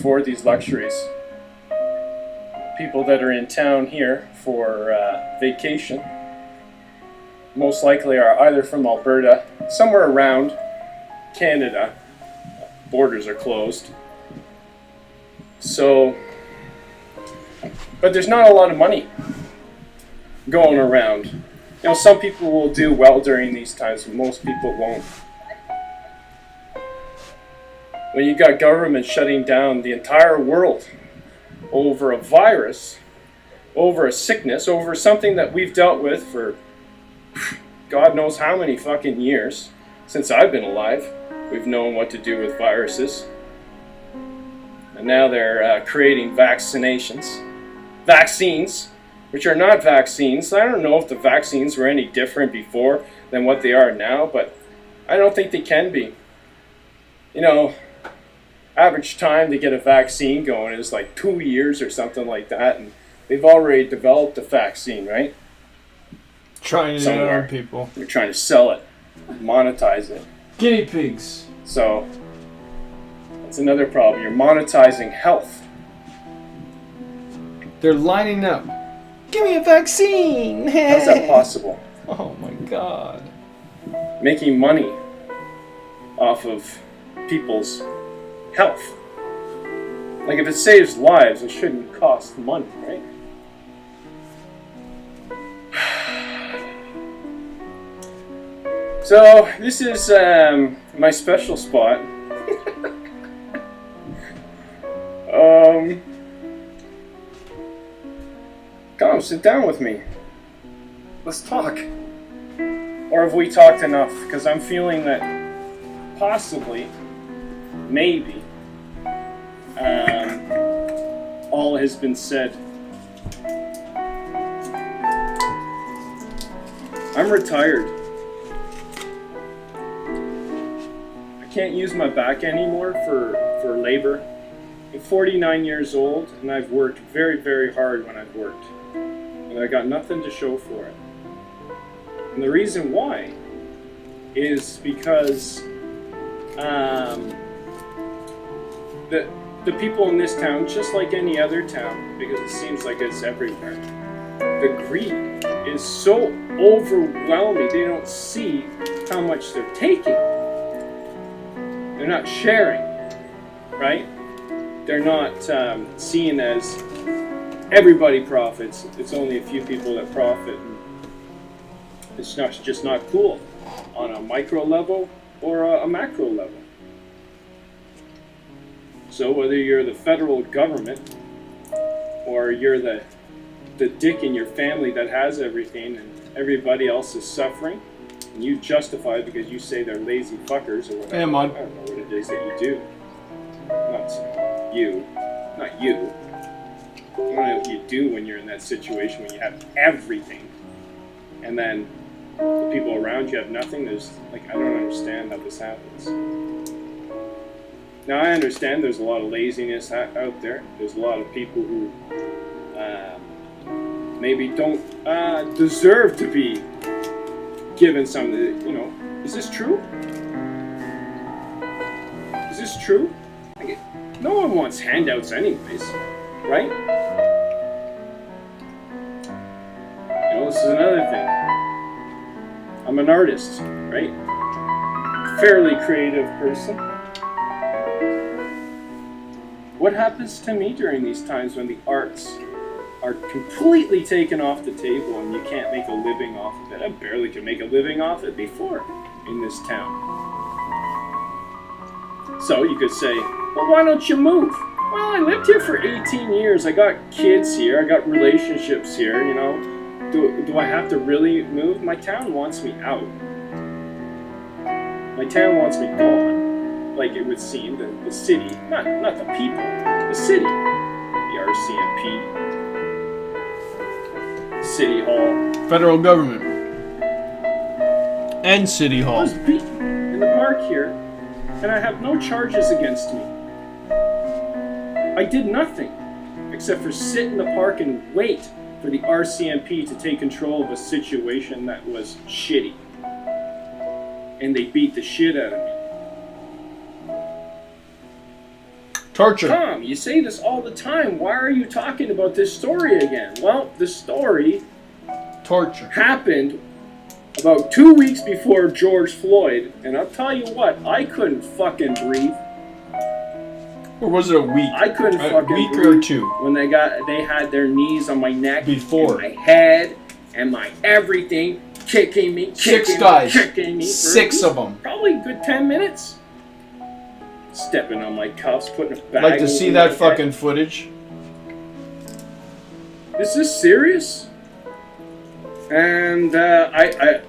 afford these luxuries. People that are in town here for vacation most likely are either from Alberta, somewhere around Canada. Borders are closed. So, but there's not a lot of money going around. You know, some people will do well during these times, but most people won't. When you got government shutting down the entire world over a virus, over a sickness, over something that we've dealt with for God knows how many fucking years since I've been alive, we've known what to do with viruses. And now they're creating vaccines, which are not vaccines. I don't know if the vaccines were any different before than what they are now, but I don't think they can be. You know, average time to get a vaccine going is like 2 years or something like that, and they've already developed a vaccine, right? Trying to Somewhere. harm people. They're trying to sell it, monetize it. Guinea pigs. So, that's another problem. You're monetizing health. They're lining up. Give me a vaccine! How's that possible? Oh my god. Making money off of people's health. Like, if it saves lives, it shouldn't cost money, right? So, this is my special spot. Come, sit down with me. Let's talk. Or have we talked enough? Because I'm feeling that possibly, maybe, all has been said. I'm retired. I can't use my back anymore for labor. I'm 49 years old, and I've worked very, very hard when I've worked. And I got nothing to show for it. And the reason why is because the people in this town, just like any other town, because it seems like it's everywhere, the greed is so overwhelming, they don't see how much they're taking. They're not sharing, right? They're not seen as everybody profits. It's only a few people that profit. It's just not cool on a micro level or a macro level. So whether you're the federal government or you're the dick in your family that has everything and everybody else is suffering, and you justify it because you say they're lazy fuckers or whatever. Yeah, Mod. I don't know what it is that you do. Not you. I don't know what you do when you're in that situation when you have everything and then the people around you have nothing. I don't understand how this happens. Now, I understand there's a lot of laziness out there. There's a lot of people who maybe don't deserve to be given something. You know, is this true? Is this true? No one wants handouts anyways, right? You know, this is another thing. I'm an artist, right? Fairly creative person. What happens to me during these times when the arts are completely taken off the table and you can't make a living off of it? I barely could make a living off it before in this town. So you could say, well, why don't you move? Well, I lived here for 18 years. I got kids here. I got relationships here, you know. Do I have to really move? My town wants me out. My town wants me gone. Like it would seem, the city, not the people, the city. The RCMP, City Hall. Federal government. And City I Hall. was beaten in the park here, and I have no charges against me. I did nothing except for sit in the park and wait for the RCMP to take control of a situation that was shitty. And they beat the shit out of me. Torture. Tom, you say this all the time. Why are you talking about this story again? Well, the story Torture. happened about 2 weeks before George Floyd, and I'll tell you what, I couldn't fucking breathe. Or was it a week? I couldn't A fucking week breathe or two. when they had their knees on my neck, Before. and my head, and my everything, kicking me, Six guys. kicking me. Six of them. Probably a good 10 minutes. Stepping on my cuffs, putting a bag Like to over see my that head. fucking footage? Is this serious? And for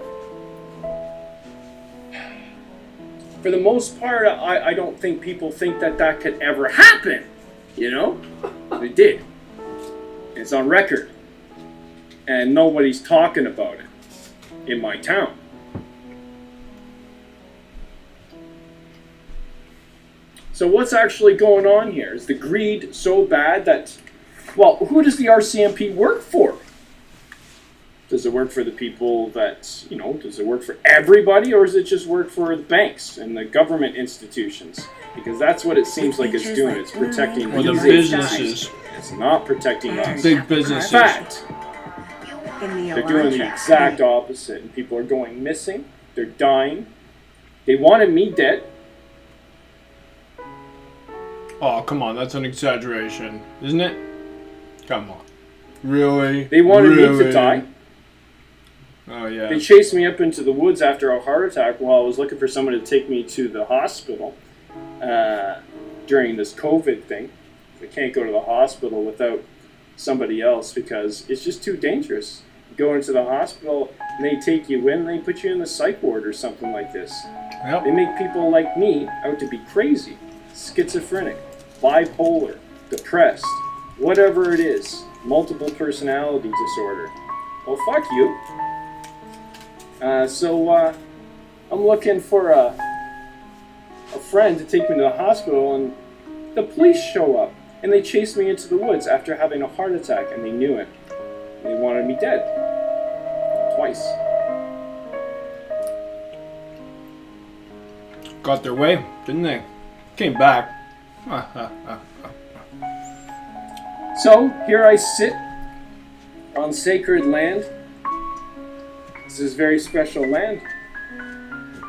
the most part, I don't think people think that could ever happen. You know? It did. It's on record. And nobody's talking about it in my town. So what's actually going on here? Is the greed so bad that, well, who does the RCMP work for? Does it work for the people that, does it work for everybody, or does it just work for the banks and the government institutions? Because that's what it seems like it's doing. It's protecting Or the these businesses. guys. It's not protecting us. Big In businesses. fact, they're doing the exact opposite, and people are going missing. They're dying. They wanted me dead. Oh, come on. That's an exaggeration. Isn't it? Come on. Really? They wanted me to die. Oh, yeah. They chased me up into the woods after a heart attack while I was looking for someone to take me to the hospital during this COVID thing. I can't go to the hospital without somebody else because it's just too dangerous. You go into the hospital and they take you in and they put you in the psych ward or something like this. Yep. They make people like me out to be crazy, schizophrenic, bipolar, depressed, whatever it is, multiple personality disorder. Well, fuck you. So I'm looking for a friend to take me to the hospital, and the police show up, and they chase me into the woods after having a heart attack, and they knew it. And they wanted me dead. Twice. Got their way, didn't they? Came back. So, here I sit on sacred land. This is very special land.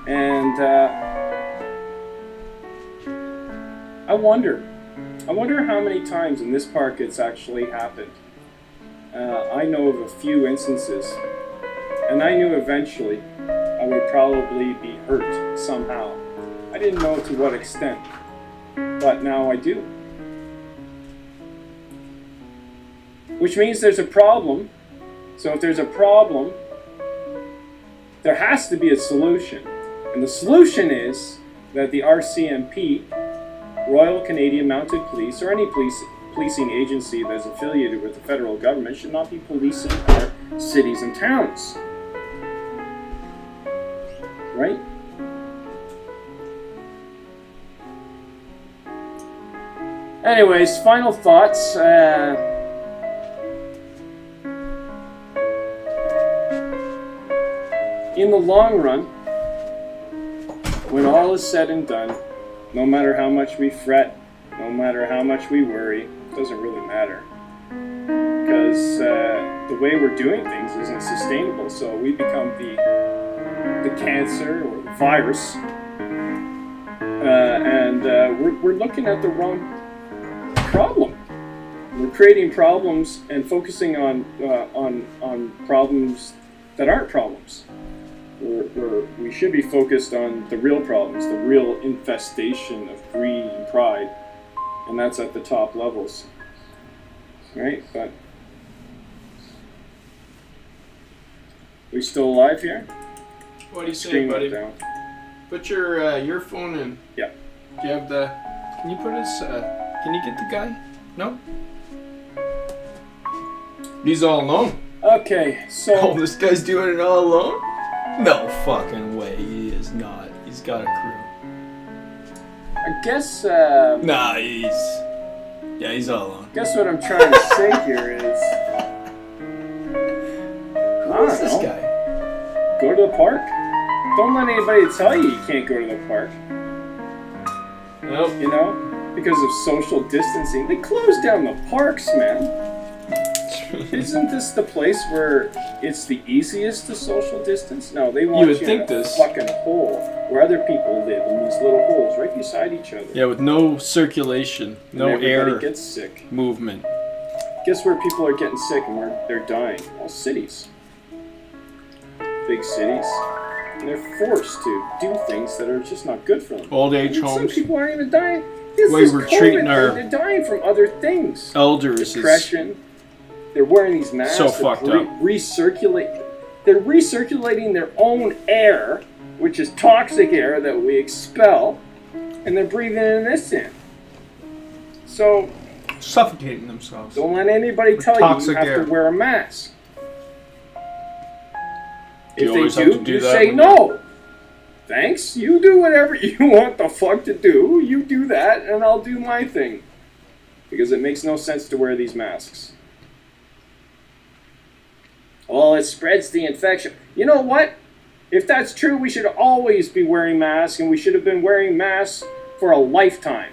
And I wonder how many times in this park it's actually happened. I know of a few instances, and I knew eventually I would probably be hurt somehow. I didn't know to what extent, but now I do. Which means there's a problem. So if there's a problem, there has to be a solution. And the solution is that the RCMP, Royal Canadian Mounted Police, or any policing agency that is affiliated with the federal government should not be policing our cities and towns. Right? Anyways, final thoughts. In the long run, when all is said and done, no matter how much we fret, no matter how much we worry, it doesn't really matter. Because the way we're doing things isn't sustainable, so we become the cancer or the virus, and we're looking at the wrong problem. We're creating problems and focusing on problems that aren't problems. We should be focused on the real problems, the real infestation of greed and pride, and that's at the top levels, right? But we still alive here? What do you say, Screen buddy? went down. Put your phone in. Yeah. Do you have the... Can you put his... Can you get the guy? No? He's all alone. Okay, so Oh, this guy's doing it all alone? No fucking way, he is not. He's got a crew. I guess Nah, he's all alone. what I'm trying to say here is Who's this know. guy? Go to the park. Don't let anybody tell you you can't go to the park. Nope. You know, because of social distancing. They closed down the parks, man. Isn't this the place where it's the easiest to social distance? No, they want would you think in a this. fucking hole where other people live in these little holes right beside each other. Yeah, with no circulation, no and everybody air gets sick. movement. Guess where people are getting sick and where they're dying? Well, cities. Big cities. And they're forced to do things that are just not good for them. Old age And homes. some people aren't even dying. This Way is we're COVID treating thing. our They're dying from other things. Elders is Depression. They're wearing these masks. So fucked up. They're recirculating their own air, which is toxic air that we expel, and they're breathing in this in. So suffocating themselves. don't let anybody With tell you you toxic have air. to wear a mask. You If always they have do, to do you that say when no. Thanks. You do whatever you want the fuck to do. You do that, and I'll do my thing. Because it makes no sense to wear these masks. Well, it spreads the infection. You know what? If that's true, we should always be wearing masks, and we should have been wearing masks for a lifetime.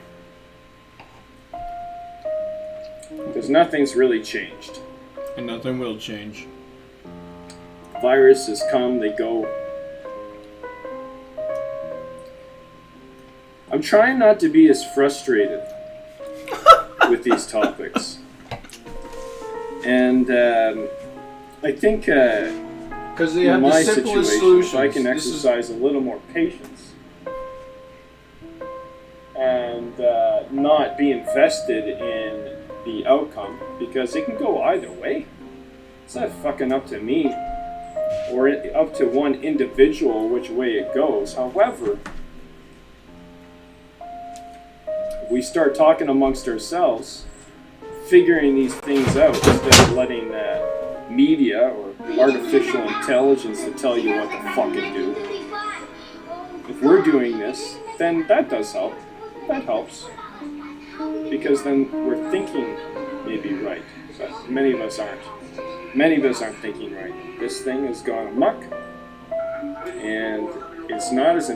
Because nothing's really changed. And nothing will change. Viruses come, they go. I'm trying not to be as frustrated with these topics. And I think Because they in have my the simplest situation, solutions. if I can This is- exercise a little more patience and not be invested in the outcome, because it can go either way. It's not fucking up to me or up to one individual which way it goes. However, if we start talking amongst ourselves, figuring these things out instead of letting media or artificial intelligence to tell you what to fucking do. If we're doing this, then that does help. That helps. Because then we're thinking maybe right. But many of us aren't. Many of us aren't thinking right. This thing has gone amok, and it's not as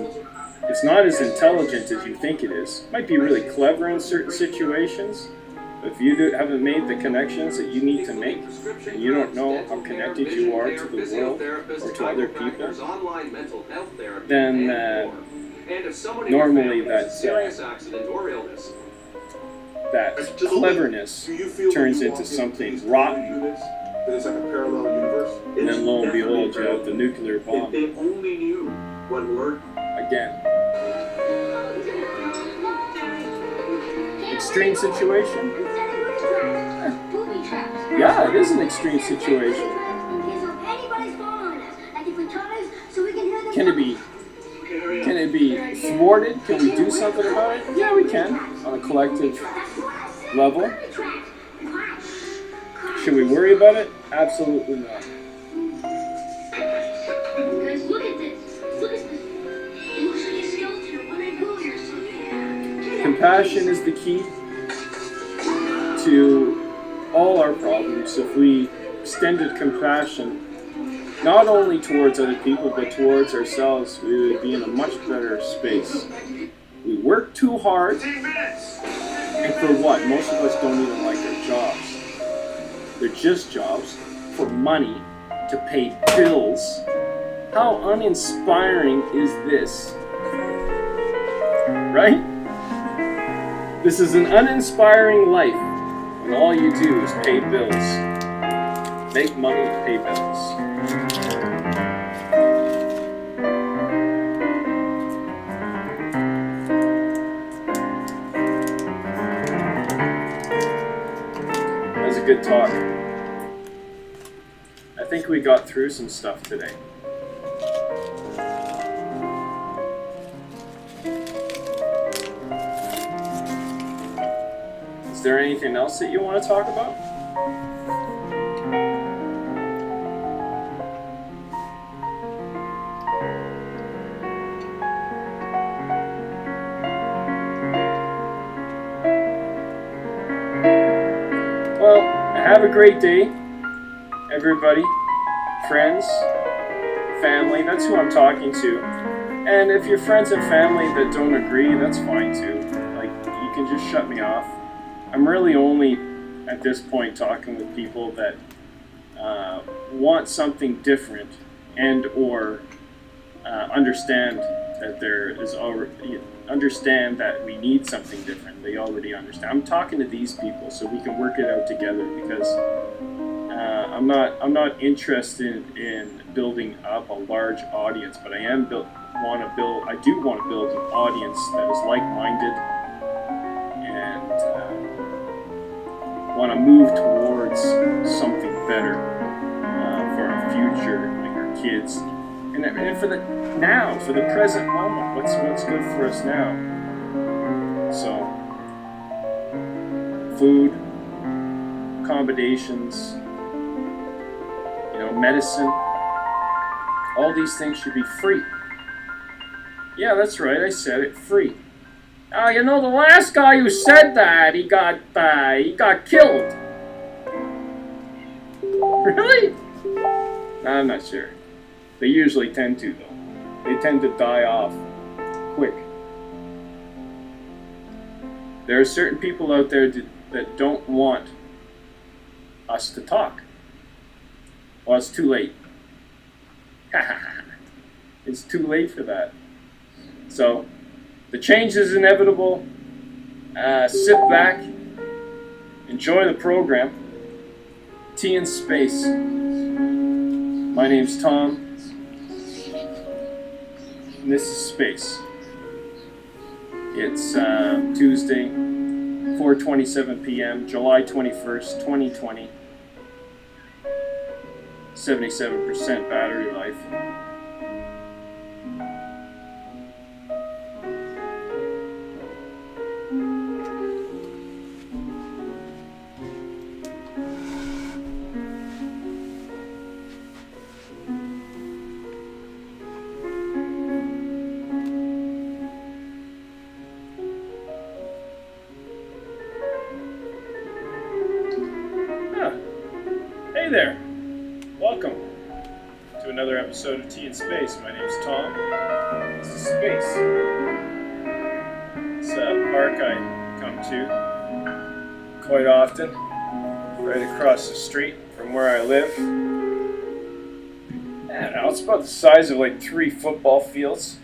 intelligent as you think it is. It might be really clever in certain situations, but if you haven't made the connections that you need to make, and you don't know how connected you are to the world or to other people, then normally that cleverness turns into something rotten. It's like a parallel universe. And then lo and behold, you have the nuclear bomb. If they only knew one word. Again. Extreme situation? Yeah, it is an extreme situation. Can it be thwarted? Can we do something about it? Yeah, we can, on a collective level. Should we worry about it? Absolutely not. Guys, look at this. Look at this. It looks like a skeleton when I go here, so Compassion is the key to all our problems. If we extended compassion, not only towards other people, but towards ourselves, we would be in a much better space. We work too hard, and for what? Most of us don't even like our jobs. They're just jobs for money to pay bills. How uninspiring is this? Right? This is an uninspiring life when all you do is pay bills. Make money to pay bills. That was a good talk. I think we got through some stuff today. Is there anything else that you want to talk about? Well, have a great day, everybody, friends, family. That's who I'm talking to. And if you're friends and family that don't agree, that's fine too. Like, you can just shut me off. I'm really only at this point talking with people that want something different and or understand that there is already understand that we need something different. They already understand. I'm talking to these people so we can work it out together because I'm not interested in building up a large audience, but I do want to build an audience that is like-minded and want to move towards something better for our future, like our kids, and for the present moment. What's good for us now? So, food, accommodations, medicine. All these things should be free. Yeah, that's right. I said it, free. The last guy who said that, he got killed. Really? I'm not sure. They usually tend to, though. They tend to die off quick. There are certain people out there that don't want us to talk. Well, it's too late. It's too late for that. So, the change is inevitable. Sit back. Enjoy the program. Tea in Space. My name's Tom. And this is Space. It's Tuesday, 4:27 p.m., July 21st, 2020. 77% battery life. Hey there. Welcome to another episode of Tea in Space. My name's Tom. This is Space. It's a park I come to quite often, right across the street from where I live. I don't know, it's about the size of like 3 football fields.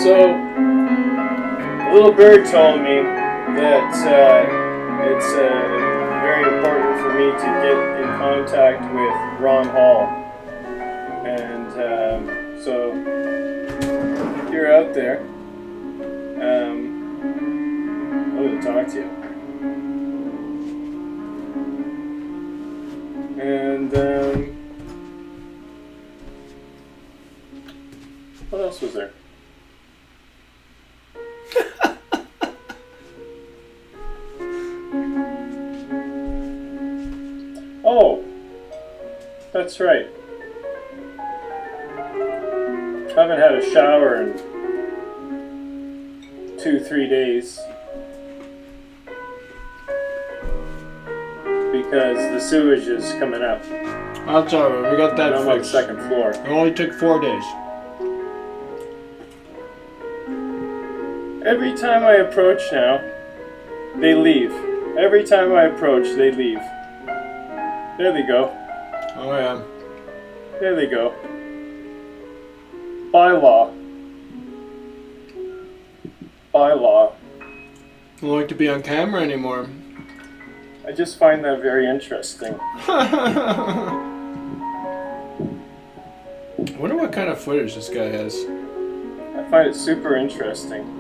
So, a little bird told me that it's very important for me to get in contact with Ron Hall. And so, if you're out there, I'm going to talk to you. And what else was there? Oh, that's right. Haven't had a shower in 2-3 days because the sewage is coming up. That's alright, we got that I'm on the fixed. second floor. It only took 4 days. Every time I approach now, they leave. Every time I approach, they leave. There they go. Oh yeah. There they go. Bylaw. Don't like to be on camera anymore. I just find that very interesting. Wonder what kind of footage this guy has. I find it super interesting.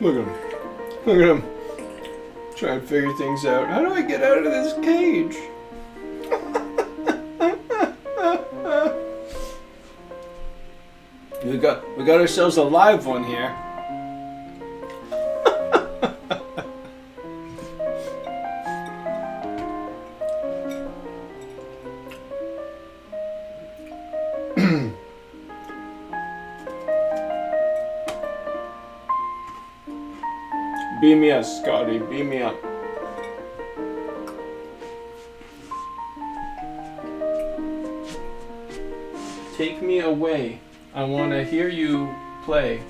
Look at him. Look at him. Trying to figure things out. How do I get out of this cage? we got ourselves a live one here. Beam me up, Scotty. Beam me up. Take me away. I want to hear you play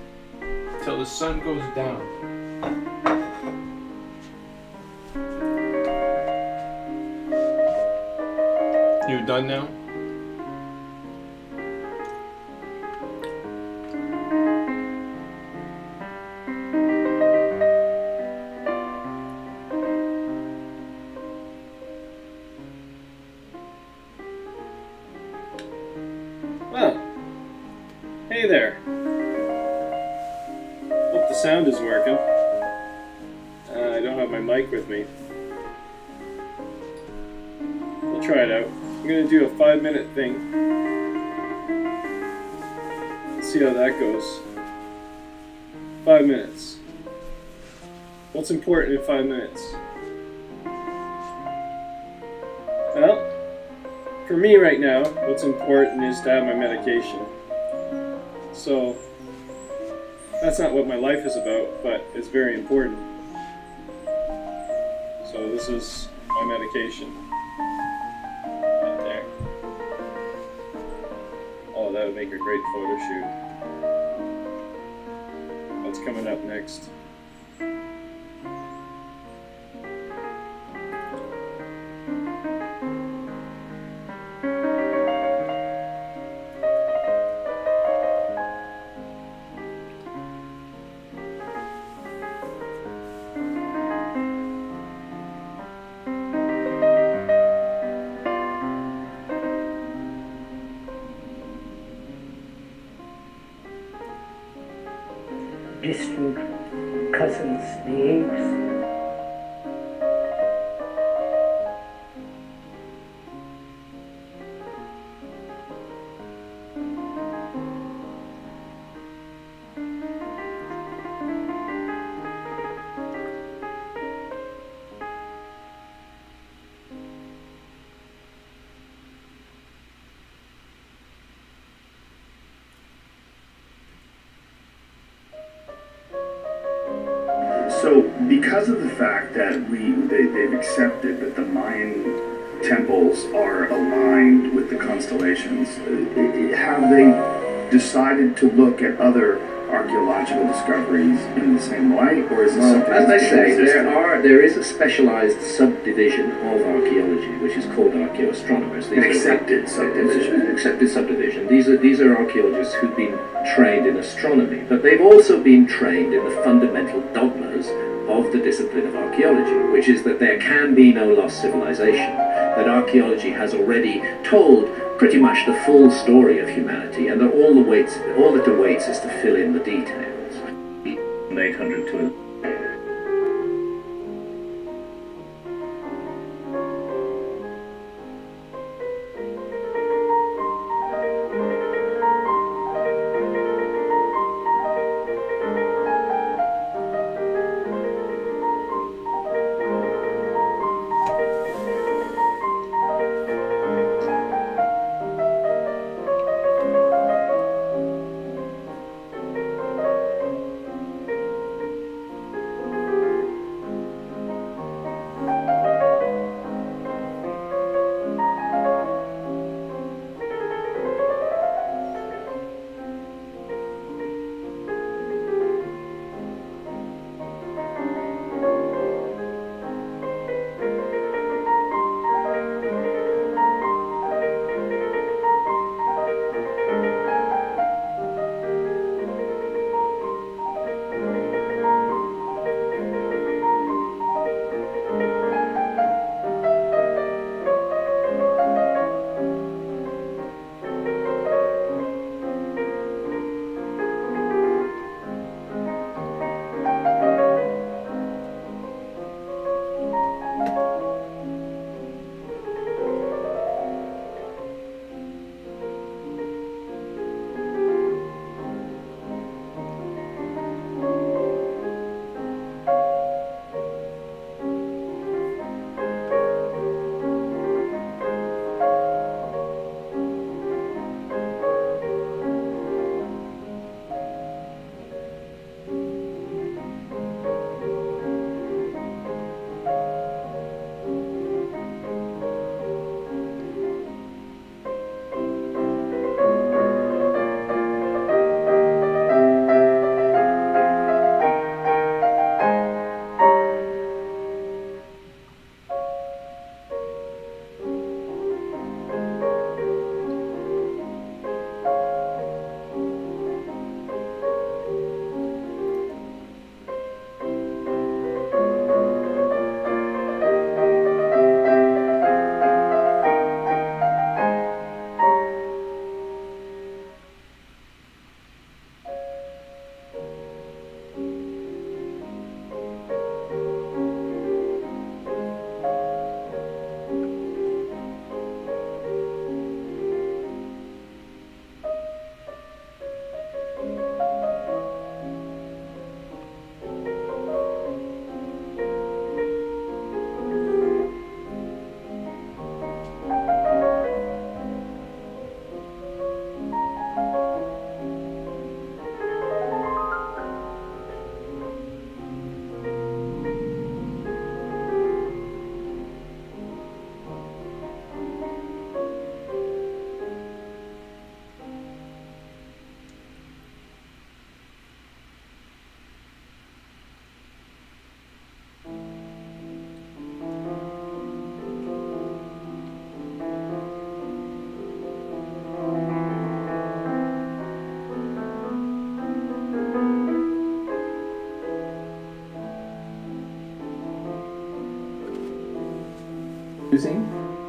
till the sun goes down. You done now? Oh. Hey there. Hope the sound is working. I don't have my mic with me. We'll try it out. I'm gonna do a 5-minute thing. Let's see how that goes. 5 minutes. What's important in 5 minutes? Well, for me right now, what's important is to have my medication. So, that's not what my life is about, but it's very important. So this is my medication. Right there. Oh, that would make a great photo shoot. What's coming up next? Distant cousins, the apes. So, because of the fact that they've accepted that the Mayan temples are aligned with the constellations, have they decided to look at other archaeological discoveries in the same light, or is this something as I that's say, existing? there is a specialized subdivision of archaeology which is called archaeoastronomers. An accepted subdivision. An accepted subdivision. These are archaeologists who've been trained in astronomy, but they've also been trained in the fundamental dogmas of the discipline of archaeology, which is that there can be no lost civilization, that archaeology has already told pretty much the full story of humanity, and that all that awaits is to fill in the details. 800 to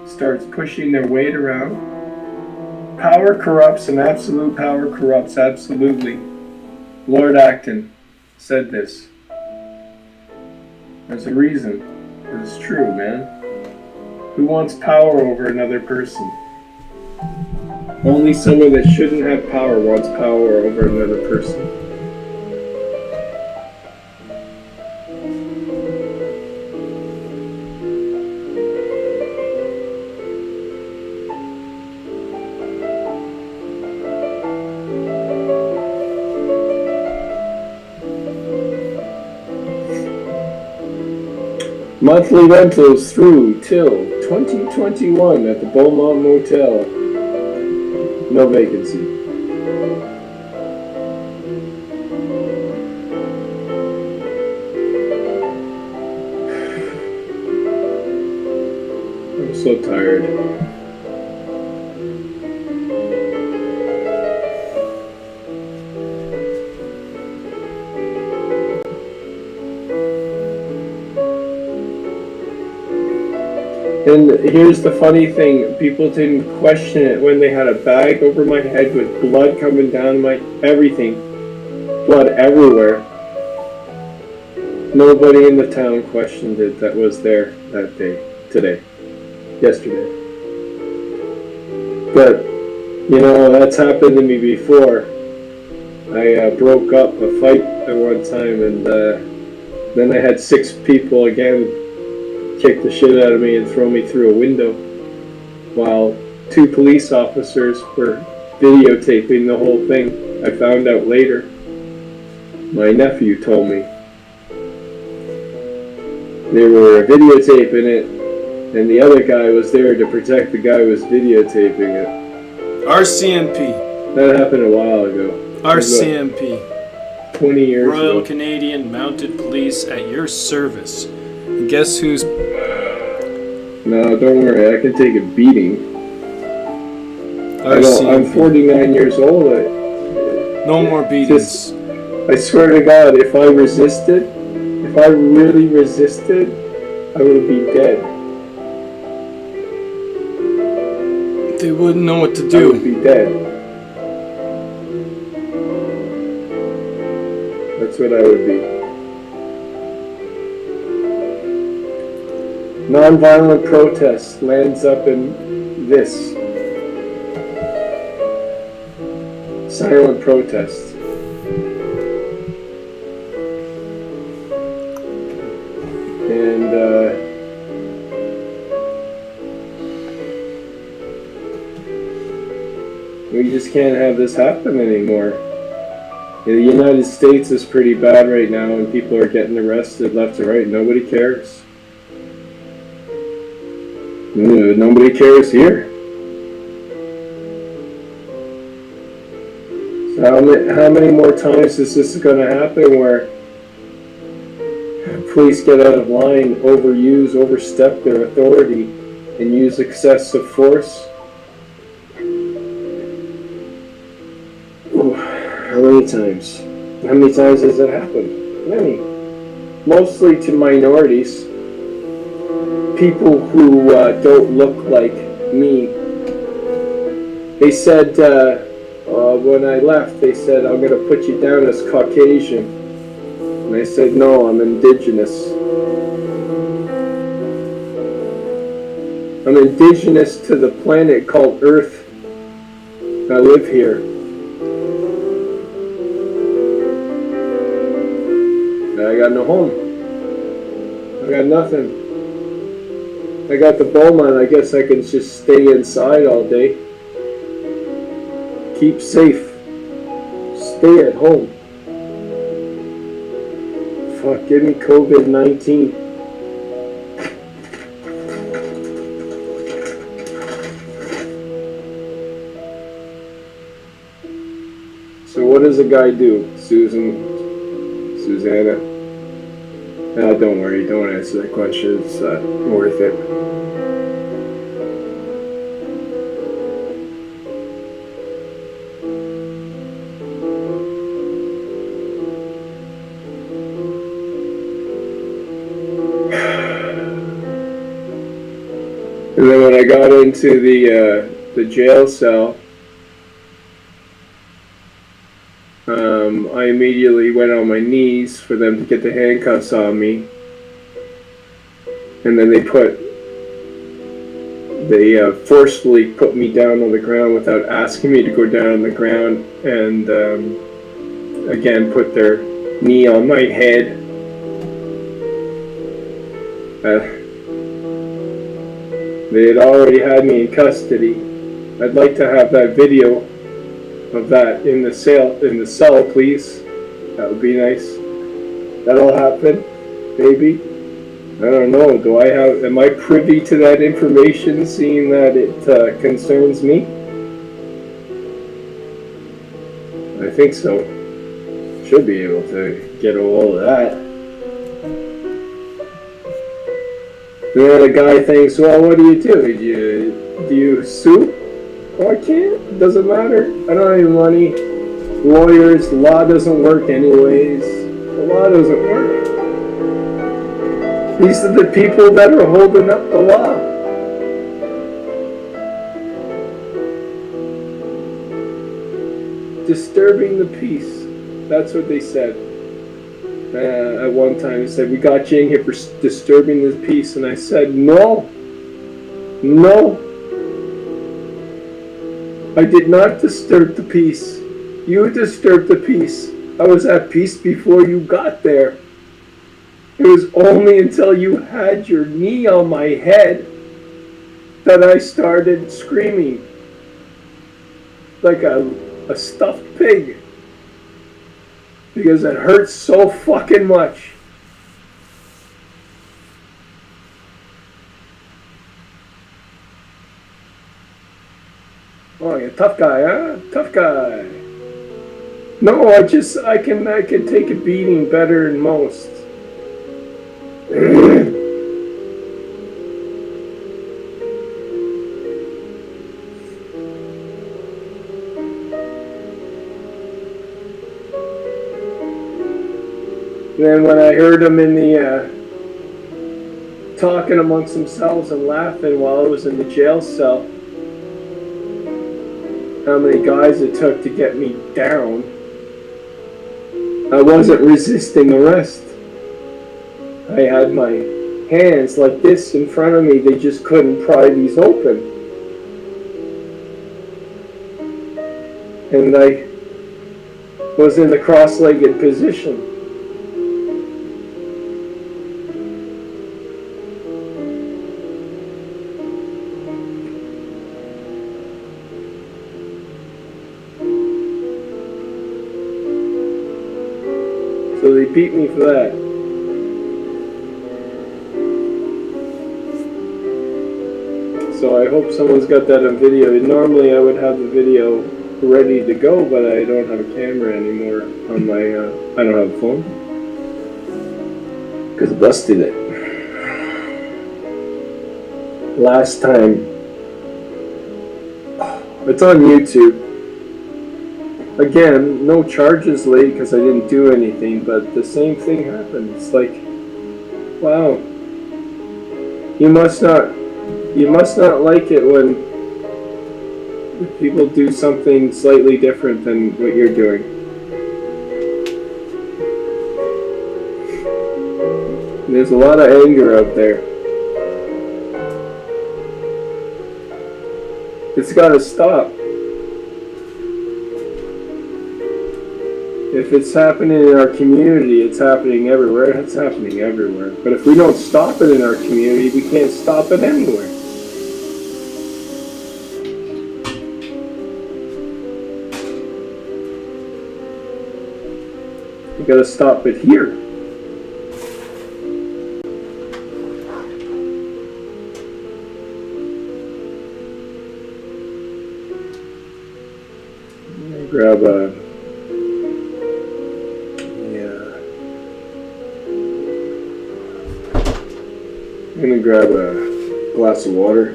starts pushing their weight around. Power corrupts, and absolute power corrupts absolutely. Lord Acton said this. There's a reason. It's true, man. Who wants power over another person? Only someone that shouldn't have power wants power over another person. Monthly rentals through till 2021 at the Beaumont Motel. No vacancy. I'm so tired. And here's the funny thing, people didn't question it when they had a bag over my head with blood coming down my everything. Blood everywhere. Nobody in the town questioned it that was there that day, today, yesterday. But, you know, that's happened to me before. I broke up a fight at one time, and then I had 6 people again kick the shit out of me and throw me through a window, while 2 police officers were videotaping the whole thing. I found out later. My nephew told me. They were videotaping it, and the other guy was there to protect the guy who was videotaping it. RCMP. That happened a while ago. RCMP. 20 years Royal ago. Canadian Mounted Police at your service. And guess who's... No, don't worry, I can take a beating. I'm 49 years old. No more beatings. I swear to God, if I resisted, if I really resisted, I would be dead. They wouldn't know what to I do. would be dead. That's what I would be. Nonviolent protest lands up in this. Silent protest. And we just can't have this happen anymore. The United States is pretty bad right now, and people are getting arrested left and right. Nobody cares. Nobody cares here. So how many more times is this going to happen where police get out of line, overstep their authority, and use excessive force? Ooh, how many times? How many times has it happened? Many. Mostly to minorities. People who don't look like me. They said, when I left, they said, I'm going to put you down as Caucasian. And I said, no, I'm indigenous. I'm indigenous to the planet called Earth. I live here. I got no home. I got nothing. I got the Beaumont. I guess I can just stay inside all day. Keep safe. Stay at home. Fuck, give me COVID-19. So what does a guy do, Susanna? Don't worry, don't answer that question. It's worth it. got into the jail cell, I immediately went on my knees for them to get the handcuffs on me, and then they forcefully put me down on the ground without asking me to go down on the ground, and again put their knee on my head. They had already had me in custody. I'd like to have that video of that in the cell, please. That would be nice. That'll happen, maybe. I don't know. Am I privy to that information, seeing that it concerns me? I think so. Should be able to get a hold of that. And then the guy thinks, well, what do? Do you sue? Oh, I can't. It doesn't matter. I don't have any money. Lawyers, the law doesn't work anyways. The law doesn't work. These are the people that are holding up the law. Disturbing the peace. That's what they said. At one time, they said, we got you in here for disturbing the peace. And I said, no. No. I did not disturb the peace. You disturbed the peace. I was at peace before you got there. It was only until you had your knee on my head that I started screaming like a stuffed pig, because it hurts so fucking much. Oh, you're a tough guy, huh? Tough guy. No, I can take a beating better than most. Then when I heard them in the talking amongst themselves and laughing while I was in the jail cell, how many guys it took to get me down, I wasn't resisting arrest. I had my hands like this in front of me. They just couldn't pry these open. And I was in the cross-legged position. So they beat me for that. So I hope someone's got that on video. Normally I would have the video ready to go, but I don't have a camera anymore on my, I don't have a phone. Because I busted it. Last time. It's on YouTube. Again, no charges laid because I didn't do anything, but the same thing happened. It's like, wow. You must not like it when people do something slightly different than what you're doing. There's a lot of anger out there. It's gotta stop. If it's happening in our community, it's happening everywhere. It's happening everywhere. But if we don't stop it in our community, we can't stop it anywhere. We gotta stop it here. Grab a... I'm gonna grab a glass of water.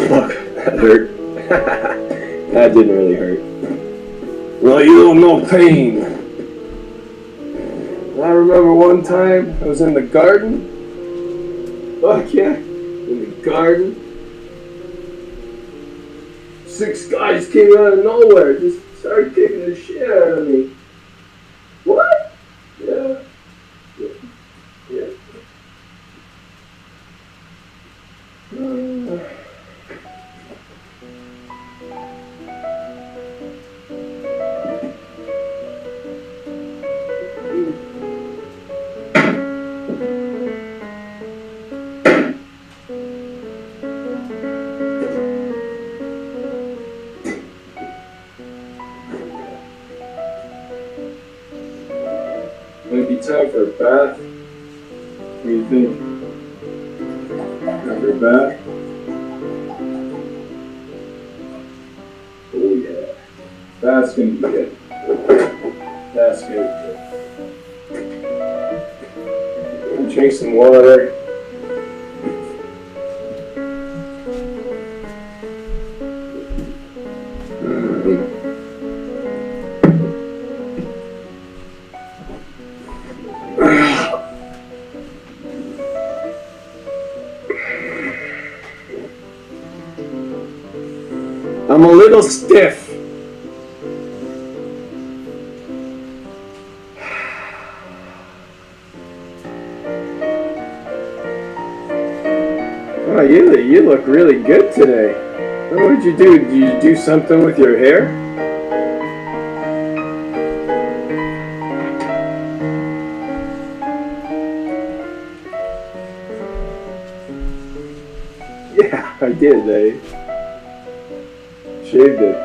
Fuck, that hurt. That didn't really hurt. Well, you don't know pain. I remember one time I was in the garden. Fuck yeah, in the garden. 6 guys came out of nowhere, just started kicking the shit out of me. What? Yeah. Yeah. Might be time for a bath. What do you think? Time for a bath? Oh yeah. Bath's gonna be good. Bath's gonna be good. Drink some water. I'm a little stiff. Oh, you look really good today. What did you do? Did you do something with your hair? Yeah, I did. I shaved it.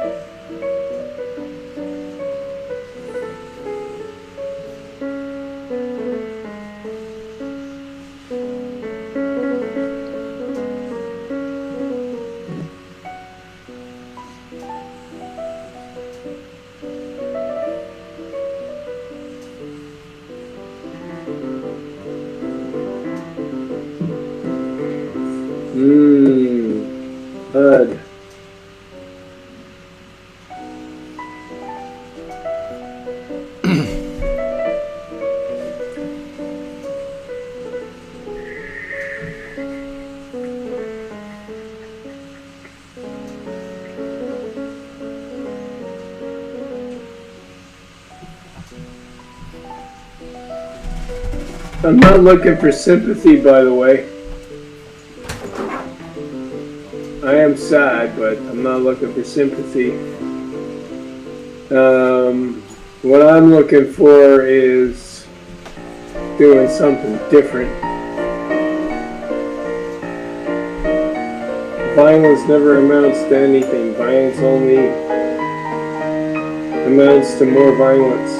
Bud. I'm not looking for sympathy, by the way. I am sad, but I'm not looking for sympathy. What I'm looking for is doing something different. Violence never amounts to anything. Violence only amounts to more violence.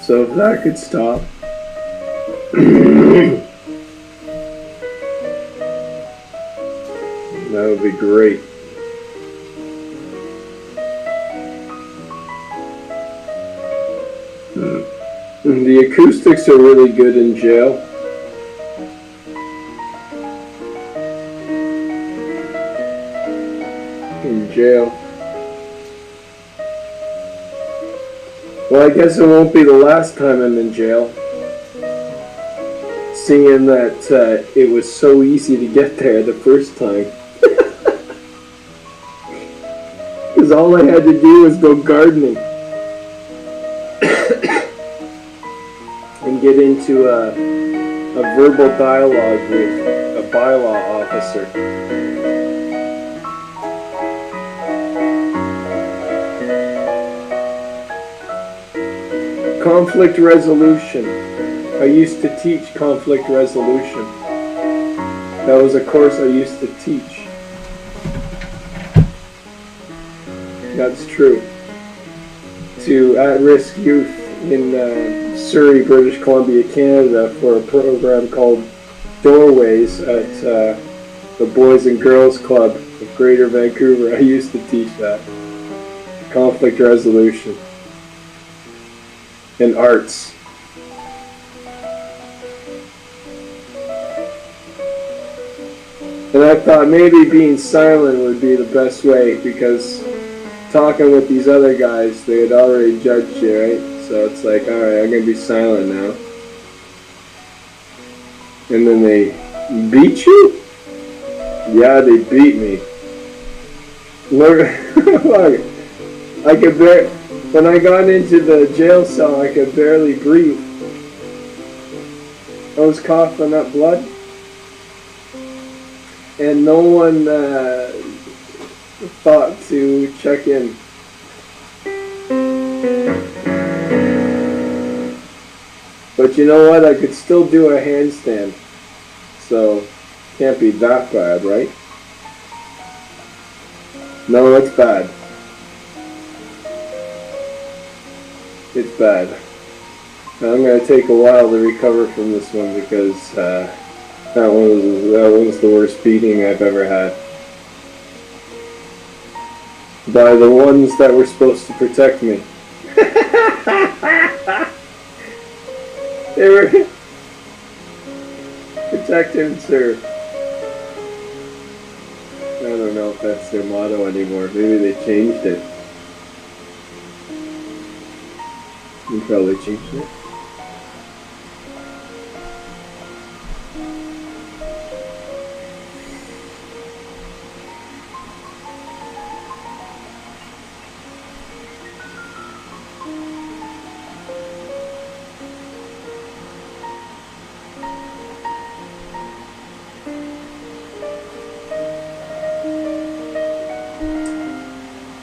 So if that could stop. That would be great. The acoustics are really good in jail. In jail. Well, I guess it won't be the last time I'm in jail. Seeing that it was so easy to get there the first time. Because all I had to do was go gardening. And get into a verbal dialogue with a bylaw officer. Conflict resolution. I used to teach conflict resolution. That was a course I used to teach. That's true. To at-risk youth in Surrey, British Columbia, Canada, for a program called Doorways at the Boys and Girls Club of Greater Vancouver. I used to teach that. Conflict resolution. and arts. And I thought maybe being silent would be the best way, because talking with these other guys, they had already judged you, right? So it's like, alright, I'm gonna be silent now. And then they beat you? Yeah, they beat me. Look, I could when I got into the jail cell, I could barely breathe. I was coughing up blood. And no one thought to check in. But you know what? I could still do a handstand. So, can't be that bad, right? No, it's bad. It's bad. I'm going to take a while to recover from this one, because that was the worst beating I've ever had. By the ones that were supposed to protect me. They were protect and serve. I don't know if that's their motto anymore. Maybe they changed it. You probably changed it.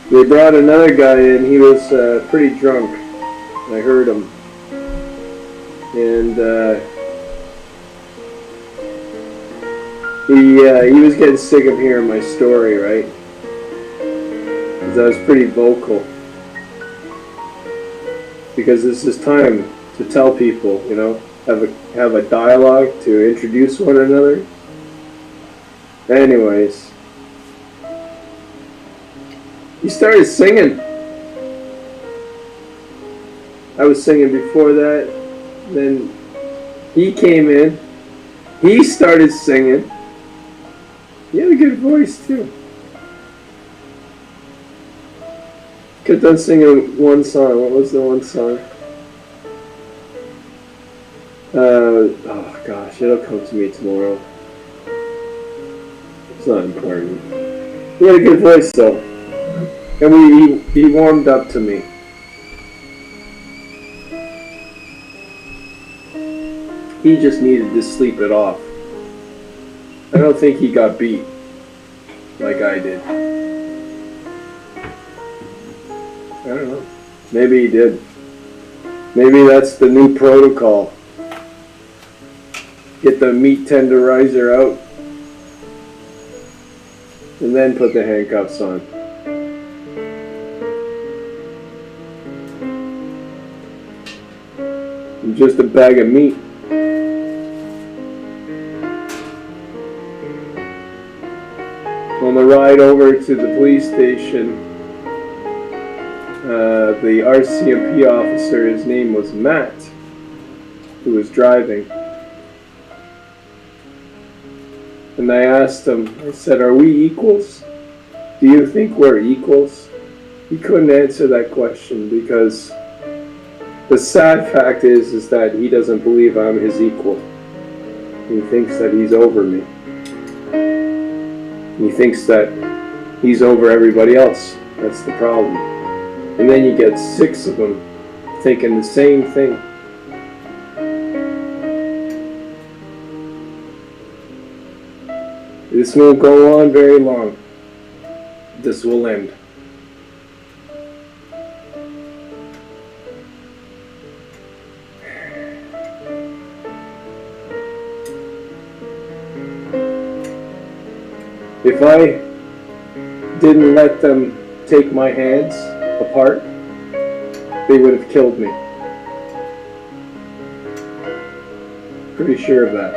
They brought another guy in. He was pretty drunk. I heard him. And he was getting sick of hearing my story, right? Because I was pretty vocal. Because this is time to tell people, you know, have a dialogue to introduce one another. Anyways. He started singing. I was singing before that. Then he came in. He started singing. He had a good voice too. Got done singing one song. What was the one song? Oh gosh, it'll come to me tomorrow. It's not important. He had a good voice though. And he warmed up to me. He just needed to sleep it off. I don't think he got beat like I did. I don't know. Maybe he did. Maybe that's the new protocol. Get the meat tenderizer out and then put the handcuffs on. Just a bag of meat. On the ride over to the police station, the RCMP officer, his name was Matt, who was driving. And I asked him, I said, "Are we equals? Do you think we're equals?" He couldn't answer that question, because the sad fact is that he doesn't believe I'm his equal. He thinks that he's over me. He thinks that he's over everybody else. That's the problem. And then you get 6 of them thinking the same thing. This won't go on very long. This will end. If I didn't let them take my hands apart, they would have killed me. Pretty sure of that.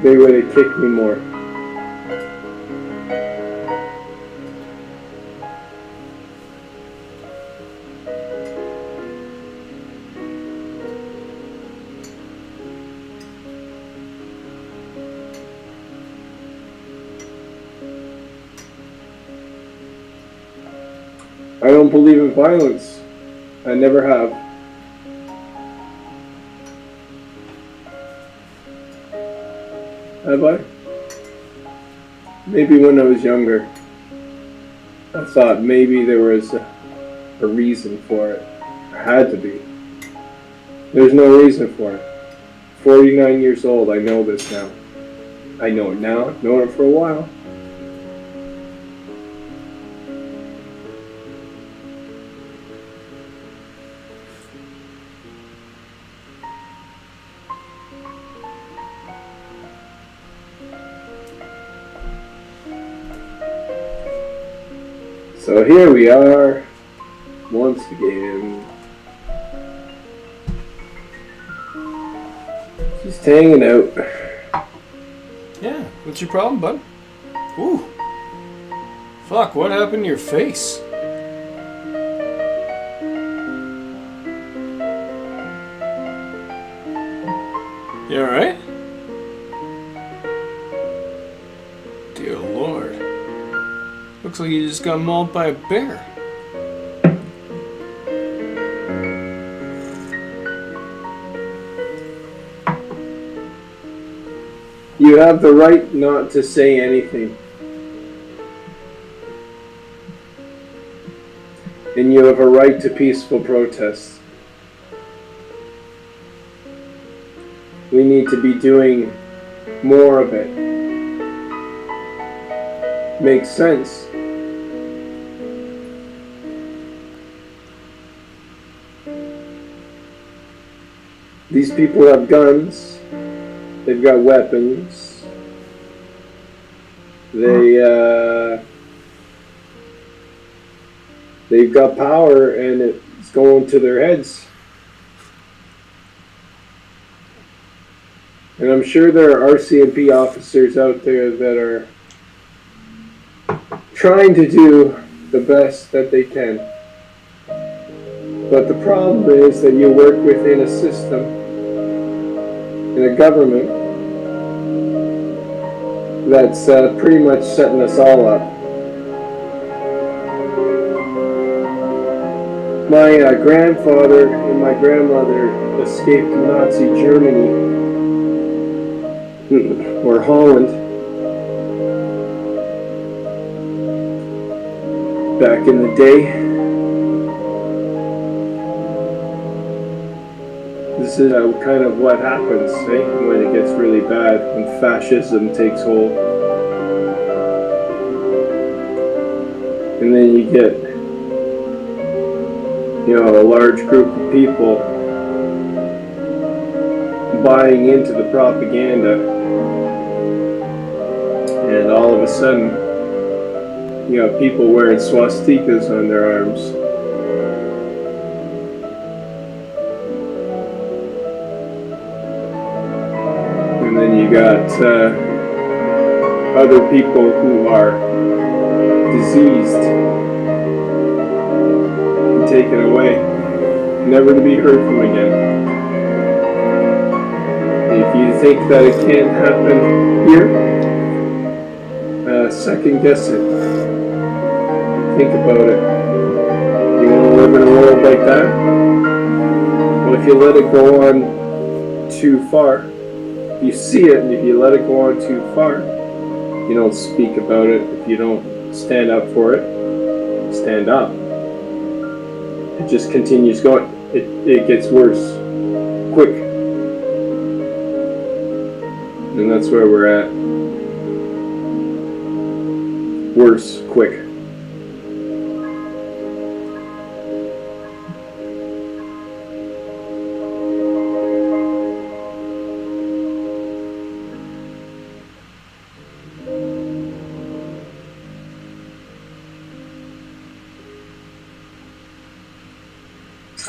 They would have kicked me more. I don't believe in violence. I never have. Have I? Maybe when I was younger. I thought maybe there was a reason for it. There had to be. There's no reason for it. 49 years old, I know this now. I know it now, I've known it for a while. So here we are, once again. Just hanging out. Yeah, what's your problem, bud? Ooh. Fuck, what happened to your face? You alright? Dear Lord. Looks like you just got mauled by a bear. You have the right not to say anything. And you have a right to peaceful protest. We need to be doing more of it. Makes sense. These people have guns. They've got weapons. They've got power, and it's going to their heads. And I'm sure there are RCMP officers out there that are trying to do the best that they can. But the problem is that you work within a system, in a government, that's pretty much setting us all up. My grandfather and my grandmother escaped Nazi Germany, or Holland, back in the day. This is kind of what happens, when it gets really bad, when fascism takes hold. And then you get, a large group of people buying into the propaganda. And all of a sudden, you have people wearing swastikas on their arms. And then you got other people who are diseased and taken away, never to be heard from again. If you think that it can't happen here, second guess it. Think about it. You want to live in a world like that? Well, if you let it go on too far, you see it, and if you let it go on too far, you don't speak about it. If you don't stand up for it, stand up. It just continues going. It gets worse, quick. And that's where we're at. Worse, quick.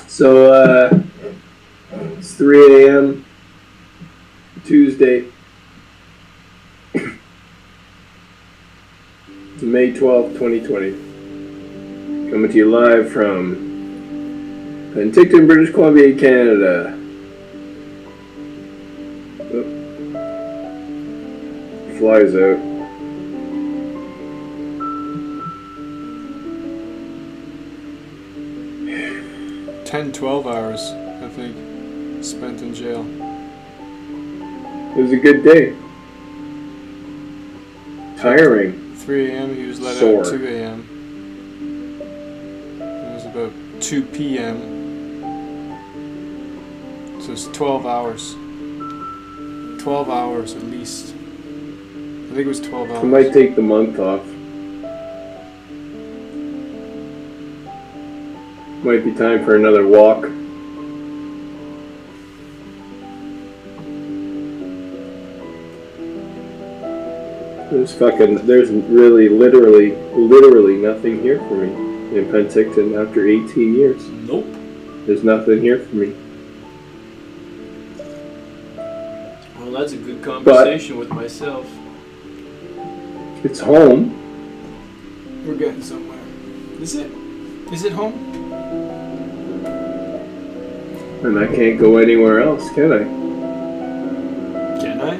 So, it's 3 a.m. Tuesday, May 12th, 2020. Coming to you live from Penticton, British Columbia, Canada. Oh. Flies out. 10, 12 hours, I think, spent in jail. It was a good day. Tiring. 3 a.m. he was let Sore. out at 2 a.m. It was about 2 p.m. So it's 12 hours. 12 hours at least. I think it was 12 hours. I might take the month off. Might be time for another walk. There's really, literally nothing here for me in Penticton after 18 years. Nope. There's nothing here for me. Well, that's a good conversation with myself. It's home. We're getting somewhere. Is it? Is it home? And I can't go anywhere else, can I? Can I?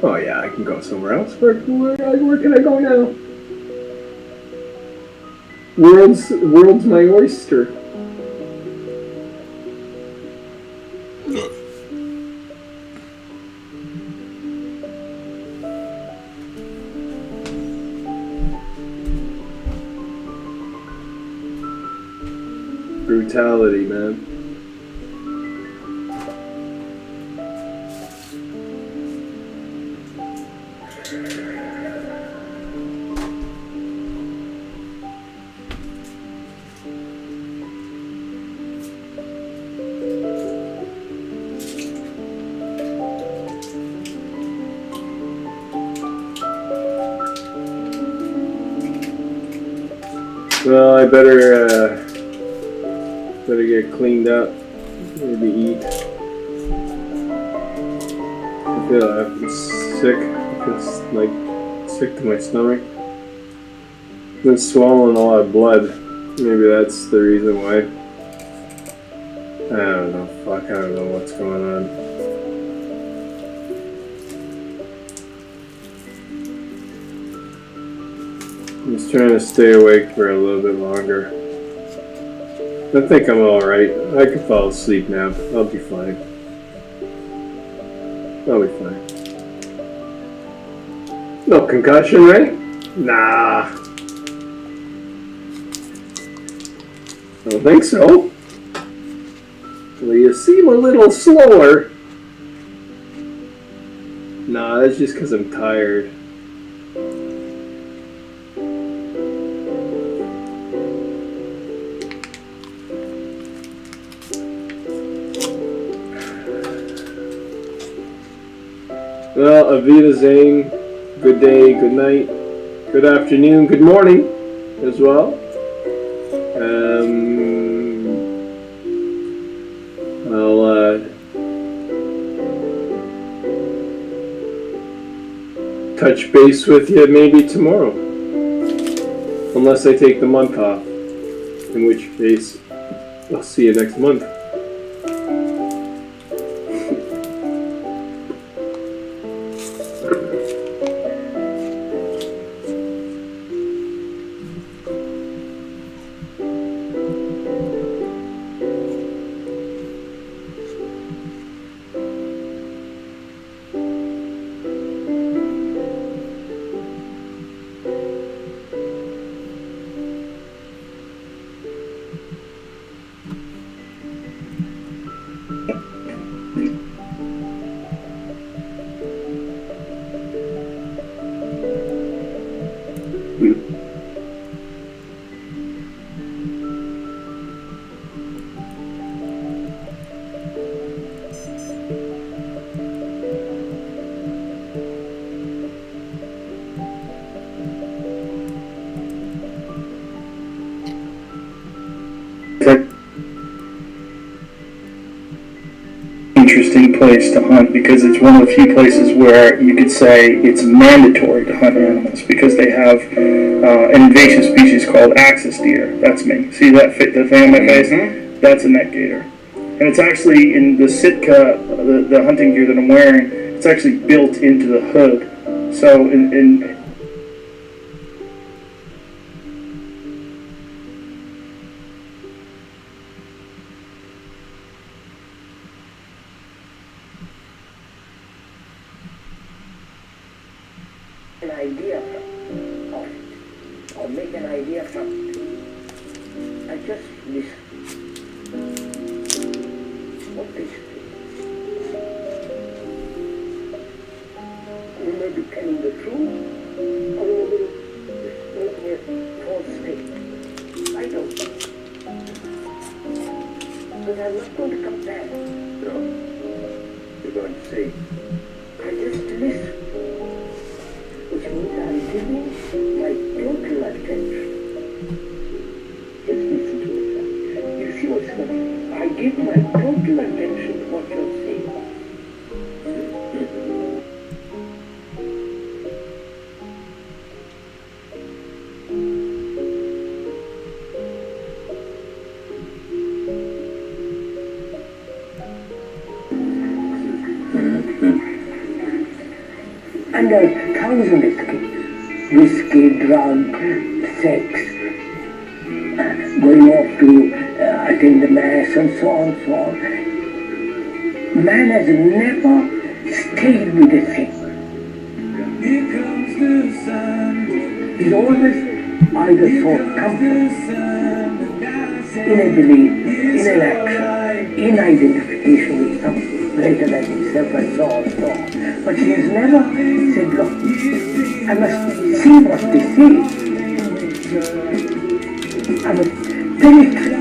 Oh yeah, I can go somewhere else. Where can I go now? World's my oyster. Brutality, man. Well, I better get cleaned up, maybe eat. I feel sick. I feel like sick to my stomach. Been swallowing a lot of blood. Maybe that's the reason why. I don't know. Fuck, I don't know what's going on. I'm just trying to stay awake for a little bit longer. I think I'm alright. I can fall asleep now. I'll be fine. I'll be fine. No concussion, right? Nah. I don't think so. Well, you seem a little slower. Nah, that's just because I'm tired. Well, Avita Zane, good day, good night, good afternoon, good morning as well. I'll touch base with you maybe tomorrow. Unless I take the month off. In which case, I'll see you next month. Interesting place to hunt because it's one of the few places where you could say it's mandatory to hunt animals because they have an invasive species called axis deer. That's me. See that the thing on my face? Mm-hmm. That's a neck gator. And it's actually in the Sitka, the hunting gear that I'm wearing, it's actually built into the hood. So idea of it, or make an idea from it. I just listen. What is it? You may be telling the truth, or you may be making a false statement. I don't know. But I'm not going to compare. No. You're going to see. I just listen, which means I'm giving my total attention. Just listen to yourself. You see what's going on? I give my total attention to what you're saying. And there are 1,000 escapes. Whiskey, drug, sex, going off to attend the mass and so on, so on. Man has never stayed with a thing. He's always either sought comfort in a belief, in an action, in identification with something greater than himself and so on, so on. But he has never said, look, I must see what they say. I must penetrate.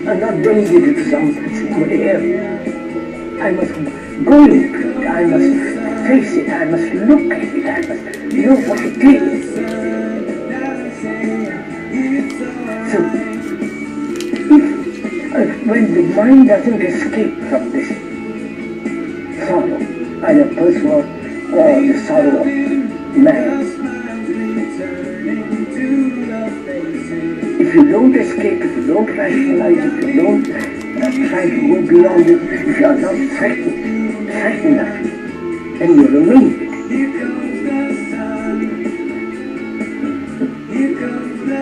I'm not delegate to somebody else. I must go into it. I must face it. I must look at it. I must know what it is. So, when the mind doesn't escape from this sorrow, either personal or the sorrow of man, if you don't escape, if you don't rationalize, if you don't try to go beyond it, if you are not frightened of it, then you remain with it.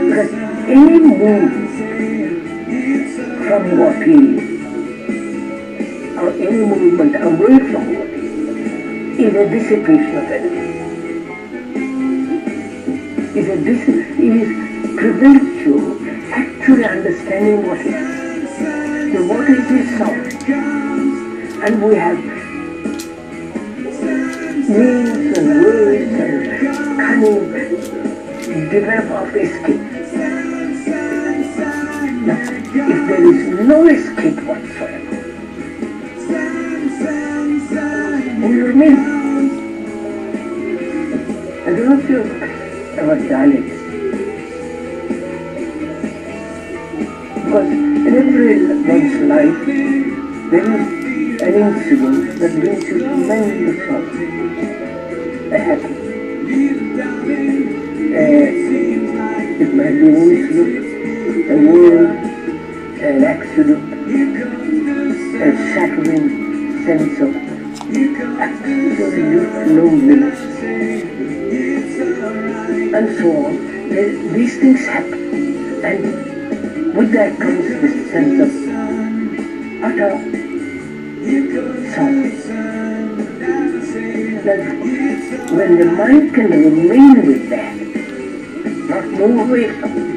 Because any move from what he is, or any movement away from what he is a dissipation of energy. It prevents you actually understanding what it is. So what is this sound? And we have means and ways and cunning develop of escape. Now, if there is no escape whatsoever, then you remain. I don't know if you've ever done it. Because in every one's life, there is an incident that brings you tremendous sorrow. A happy. It might be an incident, a word, an accident, a shattering sense of absolute loneliness, and so on. These things happen, and with that comes this sense of utter sorrow. That when the mind can remain with that, not move away from it,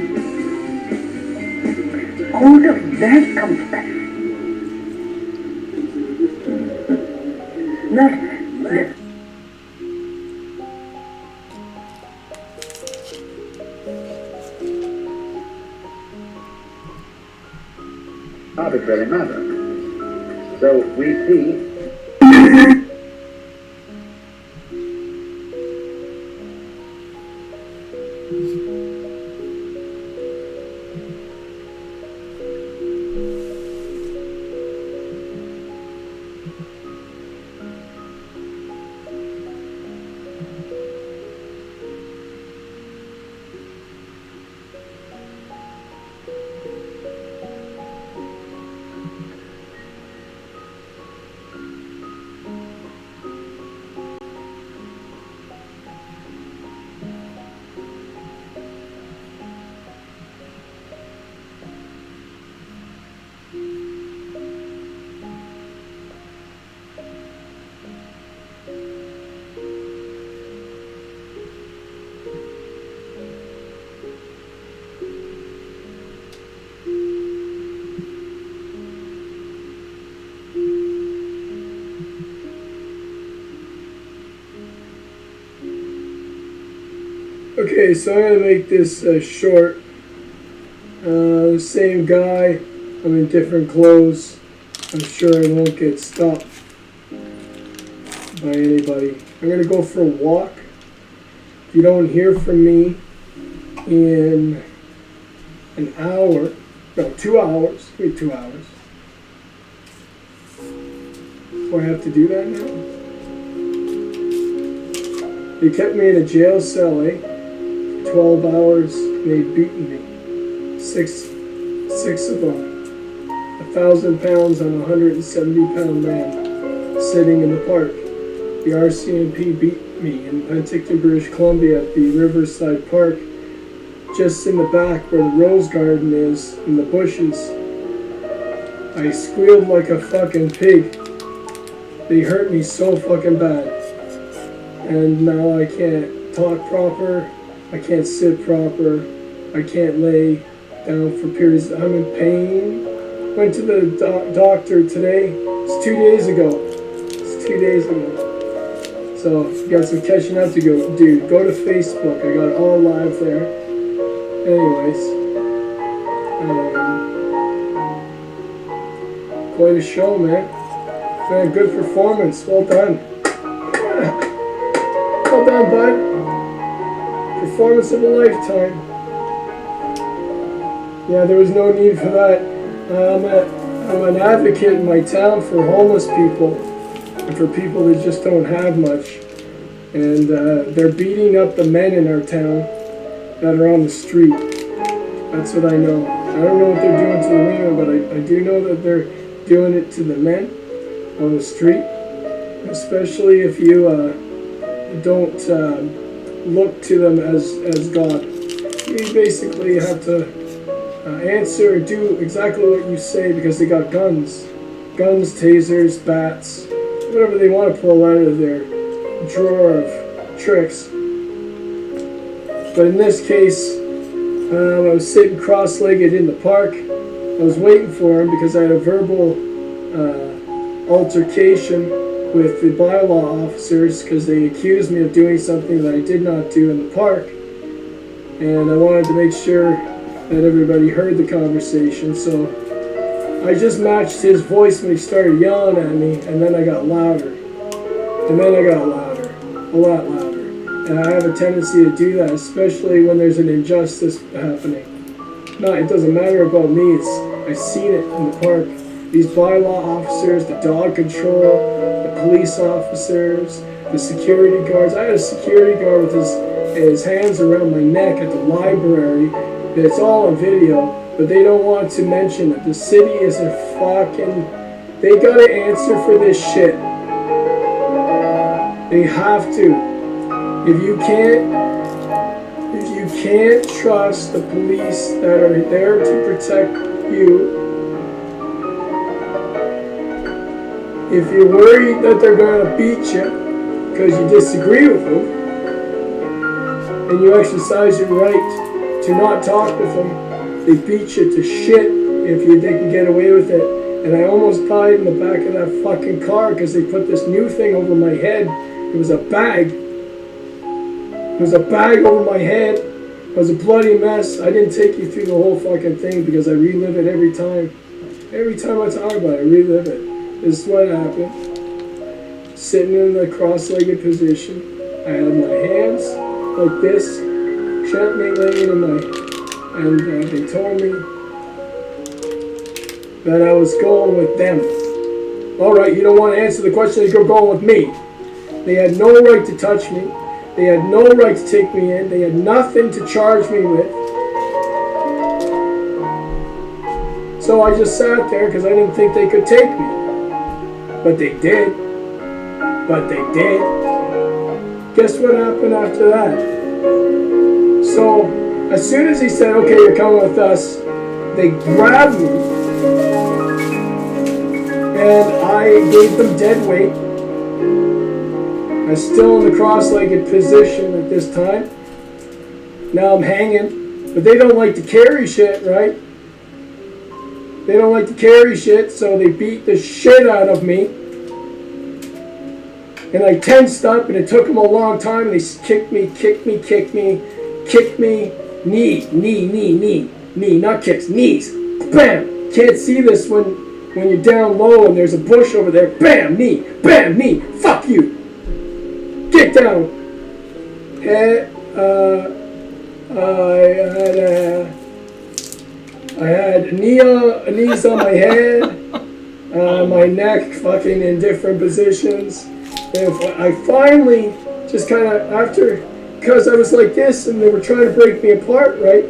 out of that comes passion. Not that arbitrary matter. So we see Okay, so I'm gonna make this short. Same guy. I'm in different clothes. I'm sure I won't get stopped by anybody. I'm gonna go for a walk. If you don't hear from me in an hour, no, 2 hours, wait 2 hours. Do I have to do that now? They kept me in a jail cell, 12 hours, and they'd beaten me. Six of them. 1,000 pounds on a 170-pound man sitting in the park. The RCMP beat me in Penticton, British Columbia at the Riverside Park, just in the back where the rose garden is, in the bushes. I squealed like a fucking pig. They hurt me so fucking bad. And now I can't talk proper, I can't sit proper, I can't lay down for periods. I'm in pain. Went to the doctor today. It's 2 days ago. So, you got some catching up to go do. Go to Facebook. I got it all live there. Anyways. Quite a show, man. Man, good performance. Well done. Well done, bud. Performance of a lifetime. Yeah, there was no need for that. I'm an advocate in my town for homeless people and for people that just don't have much. And they're beating up the men in our town that are on the street. That's what I know. I don't know what they're doing to the women, but I do know that they're doing it to the men on the street. Especially if you don't look to them as God. You basically have to answer, do exactly what you say because they got guns. Guns, tasers, bats, whatever they want to pull out of their drawer of tricks. But in this case, I was sitting cross-legged in the park. I was waiting for him because I had a verbal altercation with the bylaw officers because they accused me of doing something that I did not do in the park. And I wanted to make sure that everybody heard the conversation, so I just matched his voice when he started yelling at me, and then I got louder. And then I got louder. A lot louder. And I have a tendency to do that, especially when there's an injustice happening. No, it doesn't matter about me, I've seen it in the park. These bylaw officers, the dog control, the police officers, the security guards. I had a security guard with his hands around my neck at the library. It's all on video, but they don't want to mention that the city is a fucking... They gotta answer for this shit. They have to. If you can't trust the police that are there to protect you, if you're worried that they're gonna beat you because you disagree with them, and you exercise your right to not talk with them, they beat you to shit if they can get away with it. And I almost died in the back of that fucking car because they put this new thing over my head. It was a bag. It was a bag over my head. It was a bloody mess. I didn't take you through the whole fucking thing because I relive it every time. Every time I talk about it, I relive it. This is what happened. Sitting in the cross-legged position. I had my hands like this, gently laying in my... And they told me that I was going with them. Alright, you don't want to answer the question, you're going with me. They had no right to touch me. They had no right to take me in. They had nothing to charge me with. So I just sat there because I didn't think they could take me. But they did. Guess what happened after that? So, as soon as he said, okay, you're coming with us, they grabbed me. And I gave them dead weight. I'm still in the cross-legged position at this time. Now I'm hanging. But they don't like to carry shit, right? They don't like to carry shit, so they beat the shit out of me. And I tensed up, and it took them a long time, and they kicked me. kicked me, knee, not kicks, knees, bam. Can't see this when you're down low and there's a bush over there, bam, knee, fuck you. Get down. Head, I had knees on my head, my neck fucking in different positions. And I finally just kind of, because I was like this and they were trying to break me apart, right?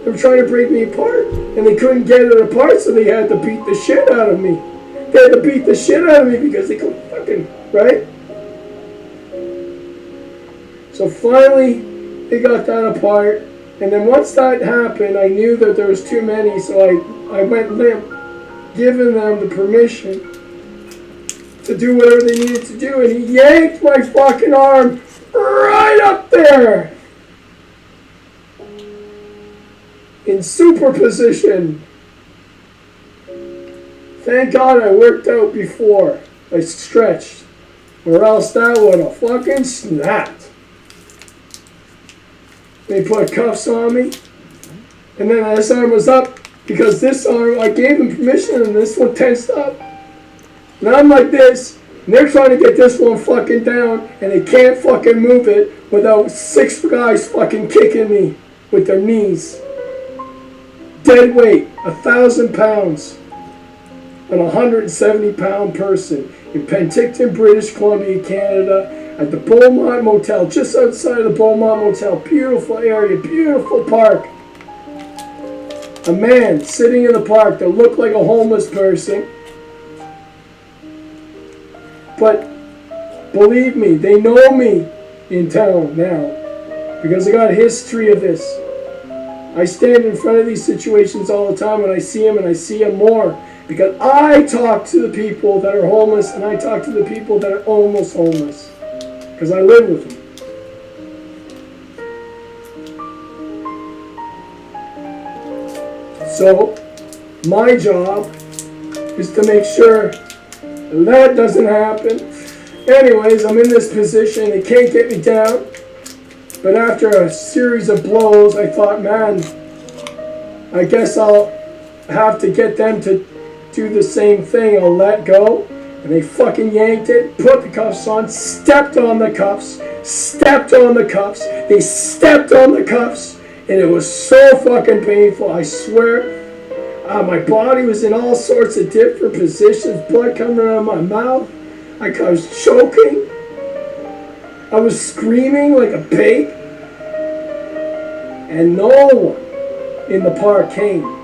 They were trying to break me apart and they couldn't get it apart, so they had to beat the shit out of me. They had to beat the shit out of me because they couldn't fucking, right? So finally, they got that apart. And then once that happened, I knew that there was too many, so I went limp, giving them the permission to do whatever they needed to do, and he yanked my fucking arm right up there in super position. Thank God I worked out before I stretched, or else that would have fucking snapped. They put cuffs on me, and then this arm was up because this arm, I gave them permission and this one tensed up. Now I'm like this, and they're trying to get this one fucking down, and they can't fucking move it without 6 guys fucking kicking me with their knees. Dead weight, 1,000 pounds on a 170-pound person in Penticton, British Columbia, Canada, at the Beaumont Motel, just outside of the Beaumont Motel. Beautiful area, beautiful park. A man sitting in the park that looked like a homeless person. But believe me, they know me in town now because I got a history of this. I stand in front of these situations all the time and I see them, and I see them more because I talk to the people that are homeless and I talk to the people that are almost homeless. Because I live with them. So, my job is to make sure that doesn't happen. Anyways, I'm in this position. They can't get me down. But after a series of blows, I thought, man, I guess I'll have to get them to do the same thing. I'll let go. And they fucking yanked it, put the cuffs on, stepped on the cuffs, they stepped on the cuffs, and it was so fucking painful, I swear. My body was in all sorts of different positions, blood coming out of my mouth. I was choking. I was screaming like a pig. And no one in the park came.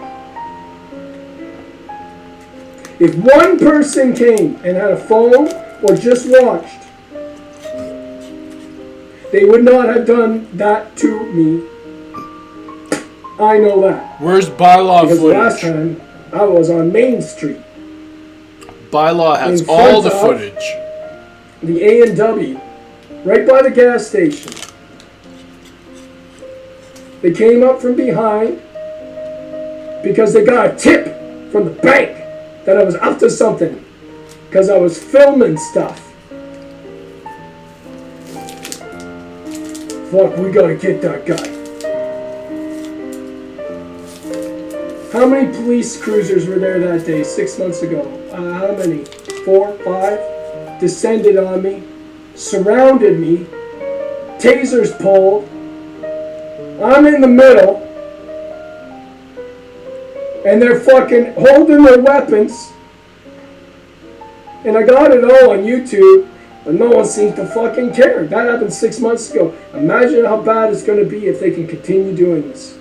If one person came and had a phone or just watched, they would not have done that to me. I know that. Where's bylaw because footage? Last time I was on Main Street. Bylaw has in all the front of footage. The A&W, right by the gas station. They came up from behind because they got a tip from the bank that I was up to something because I was filming stuff. Fuck, we gotta get that guy. How many police cruisers were there that day, 6 months ago? How many? 4, 5? Descended on me, surrounded me, tasers pulled. I'm in the middle. And they're fucking holding their weapons. And I got it all on YouTube, but no one seems to fucking care. That happened 6 months ago. Imagine how bad it's going to be if they can continue doing this.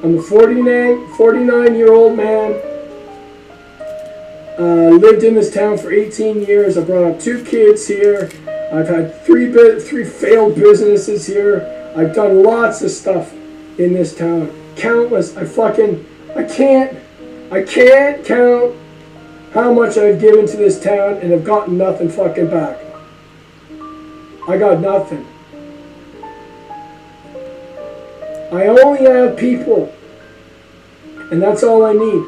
I'm a 49-year-old man. Lived in this town for 18 years. I brought up 2 kids here. I've had 3 failed businesses here. I've done lots of stuff in this town. Countless. I can't count how much I've given to this town and have gotten nothing fucking back. I got nothing. I only have people, and that's all I need.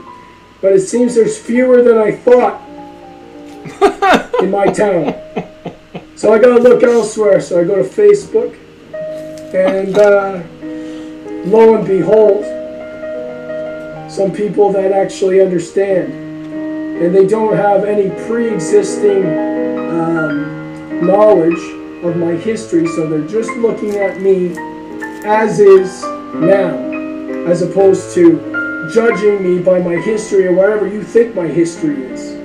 But it seems there's fewer than I thought in my town. So I gotta look elsewhere. So I go to Facebook, And lo and behold, some people that actually understand, and they don't have any pre-existing knowledge of my history, so they're just looking at me as is now, as opposed to judging me by my history or whatever you think my history is.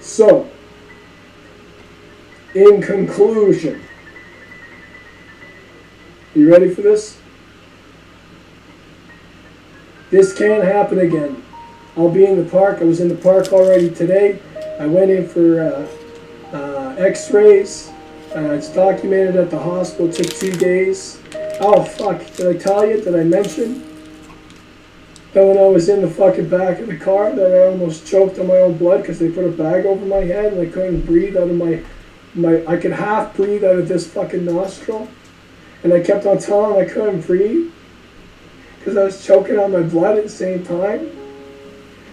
So, in conclusion, you ready for this? This can't happen again. I'll be in the park. I was in the park already today. I went in for x-rays. It's documented at the hospital. It took 2 days. Oh, fuck. Did I tell you? Did I mention that when I was in the fucking back of the car that I almost choked on my own blood because they put a bag over my head and I couldn't breathe out of my I could half breathe out of this fucking nostril. And I kept on telling them I couldn't breathe because I was choking on my blood at the same time.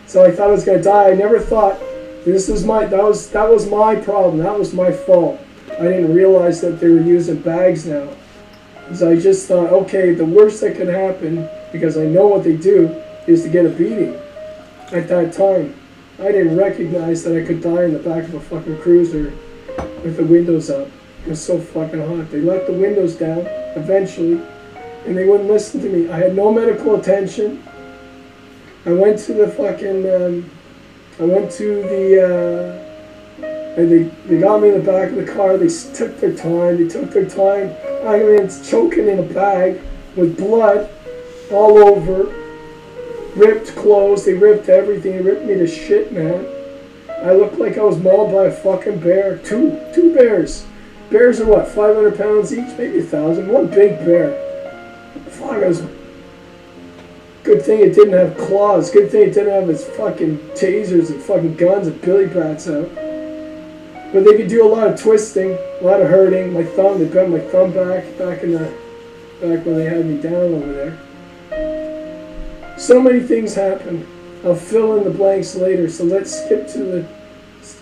So I thought I was going to die. I never thought that was my problem. That was my fault. I didn't realize that they were using bags now. So I just thought, okay, the worst that could happen, because I know what they do, is to get a beating. At that time, I didn't recognize that I could die in the back of a fucking cruiser with the windows up. It was so fucking hot. They let the windows down eventually, and they wouldn't listen to me. I had no medical attention. I went to the fucking, they got me in the back of the car. They took their time. I mean, it's choking in a bag with blood all over, ripped clothes. They ripped everything. They ripped me to shit, man. I looked like I was mauled by a fucking bear. Two bears. Bears are what, 500 pounds each? Maybe 1,000. One big bear. Fuck, it was... Good thing it didn't have claws. Good thing it didn't have its fucking tasers and fucking guns and billy bats out. But they could do a lot of twisting, a lot of hurting. My thumb, they bent my thumb back when they had me down over there. So many things happened. I'll fill in the blanks later. So let's skip to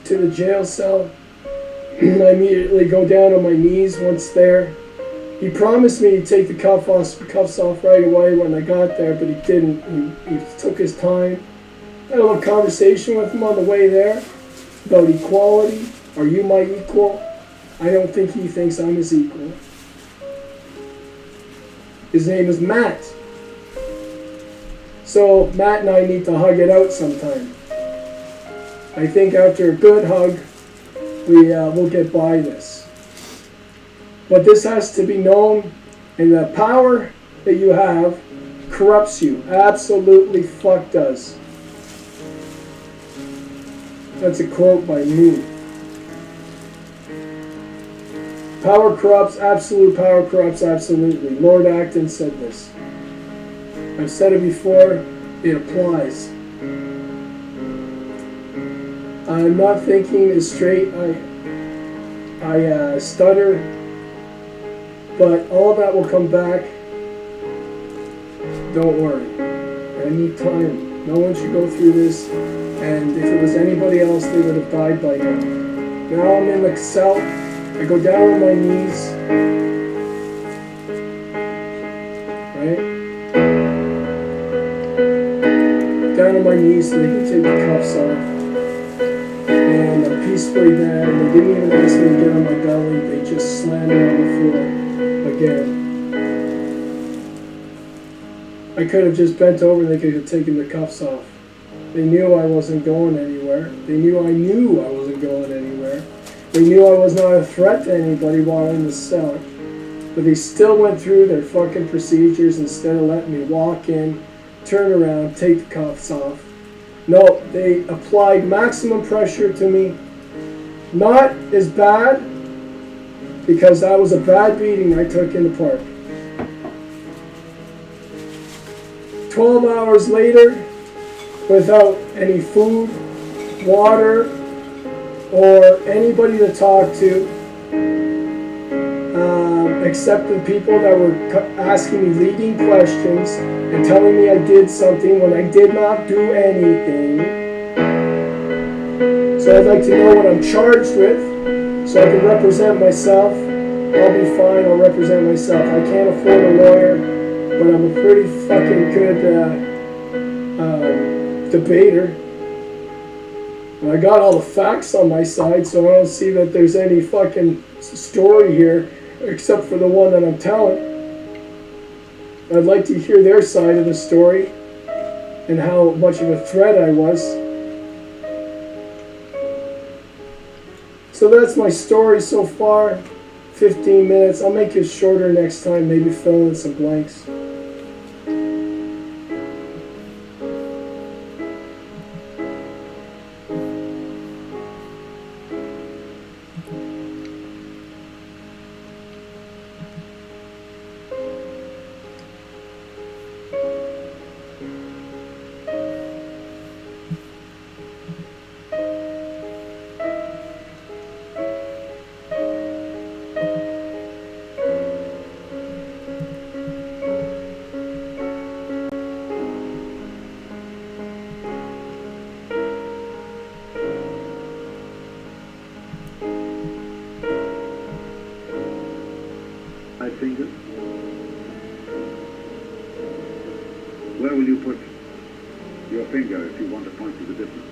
the jail cell. I immediately go down on my knees once there. He promised me he'd take the cuffs off right away when I got there, but he didn't. He took his time. I had a little conversation with him on the way there about equality. Are you my equal? I don't think he thinks I'm his equal. His name is Matt. So Matt and I need to hug it out sometime. I think after a good hug, we'll get by this. But this has to be known, and the power that you have corrupts you. Absolutely fuck does. That's a quote by me. Power corrupts, absolute power corrupts absolutely. Lord Acton said this. I've said it before, it applies. I'm not thinking as straight, I stutter, but all that will come back. Don't worry, I need time. No one should go through this, and if it was anybody else, they would have died by now. Now I'm in the cell. I go down on my knees, right? Down on my knees so they can take the cuffs off. And I'm peacefully there, and they didn't even ask me to get on my belly, they just slammed me on the floor again. I could have just bent over and they could have taken the cuffs off. They knew I wasn't going anywhere. They knew I wasn't going anywhere. They knew I was not a threat to anybody while in the cell. But they still went through their fucking procedures instead of letting me walk in, turn around, take the cuffs off. No, they applied maximum pressure to me. Not as bad, because that was a bad beating I took in the park. 12 hours later, without any food, water, or anybody to talk to, except the people that were asking me leading questions and telling me I did something when I did not do anything. So I'd like to know what I'm charged with, so I can represent myself. I'll be fine. I'll represent myself. I can't afford a lawyer, but I'm a pretty fucking good debater. And I got all the facts on my side, so I don't see that there's any fucking story here, except for the one that I'm telling. I'd like to hear their side of the story and how much of a threat I was. So that's my story so far. 15 minutes. I'll make it shorter next time, maybe fill in some blanks. My finger. Where will you put your finger if you want to point to the difference?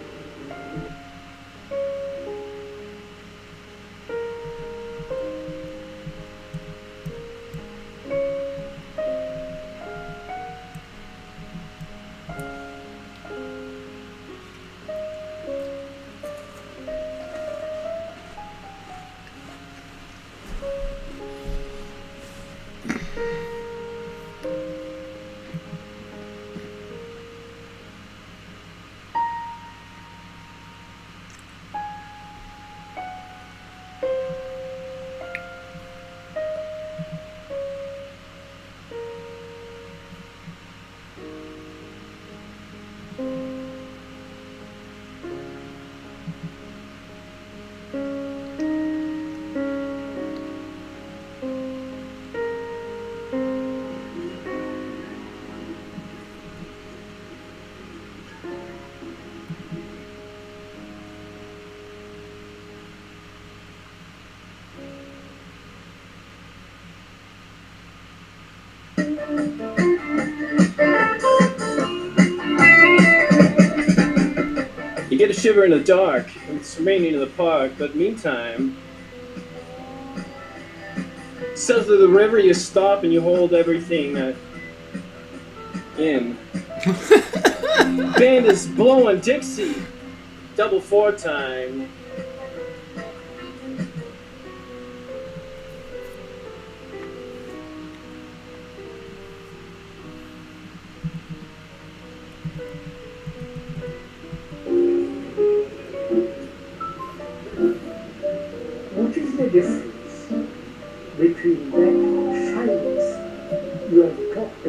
You get a shiver in the dark. It's raining in the park, but meantime, south of the river, you stop and you hold everything in. Band is blowing Dixie, double 4 time. What is the difference between that shyness you have talked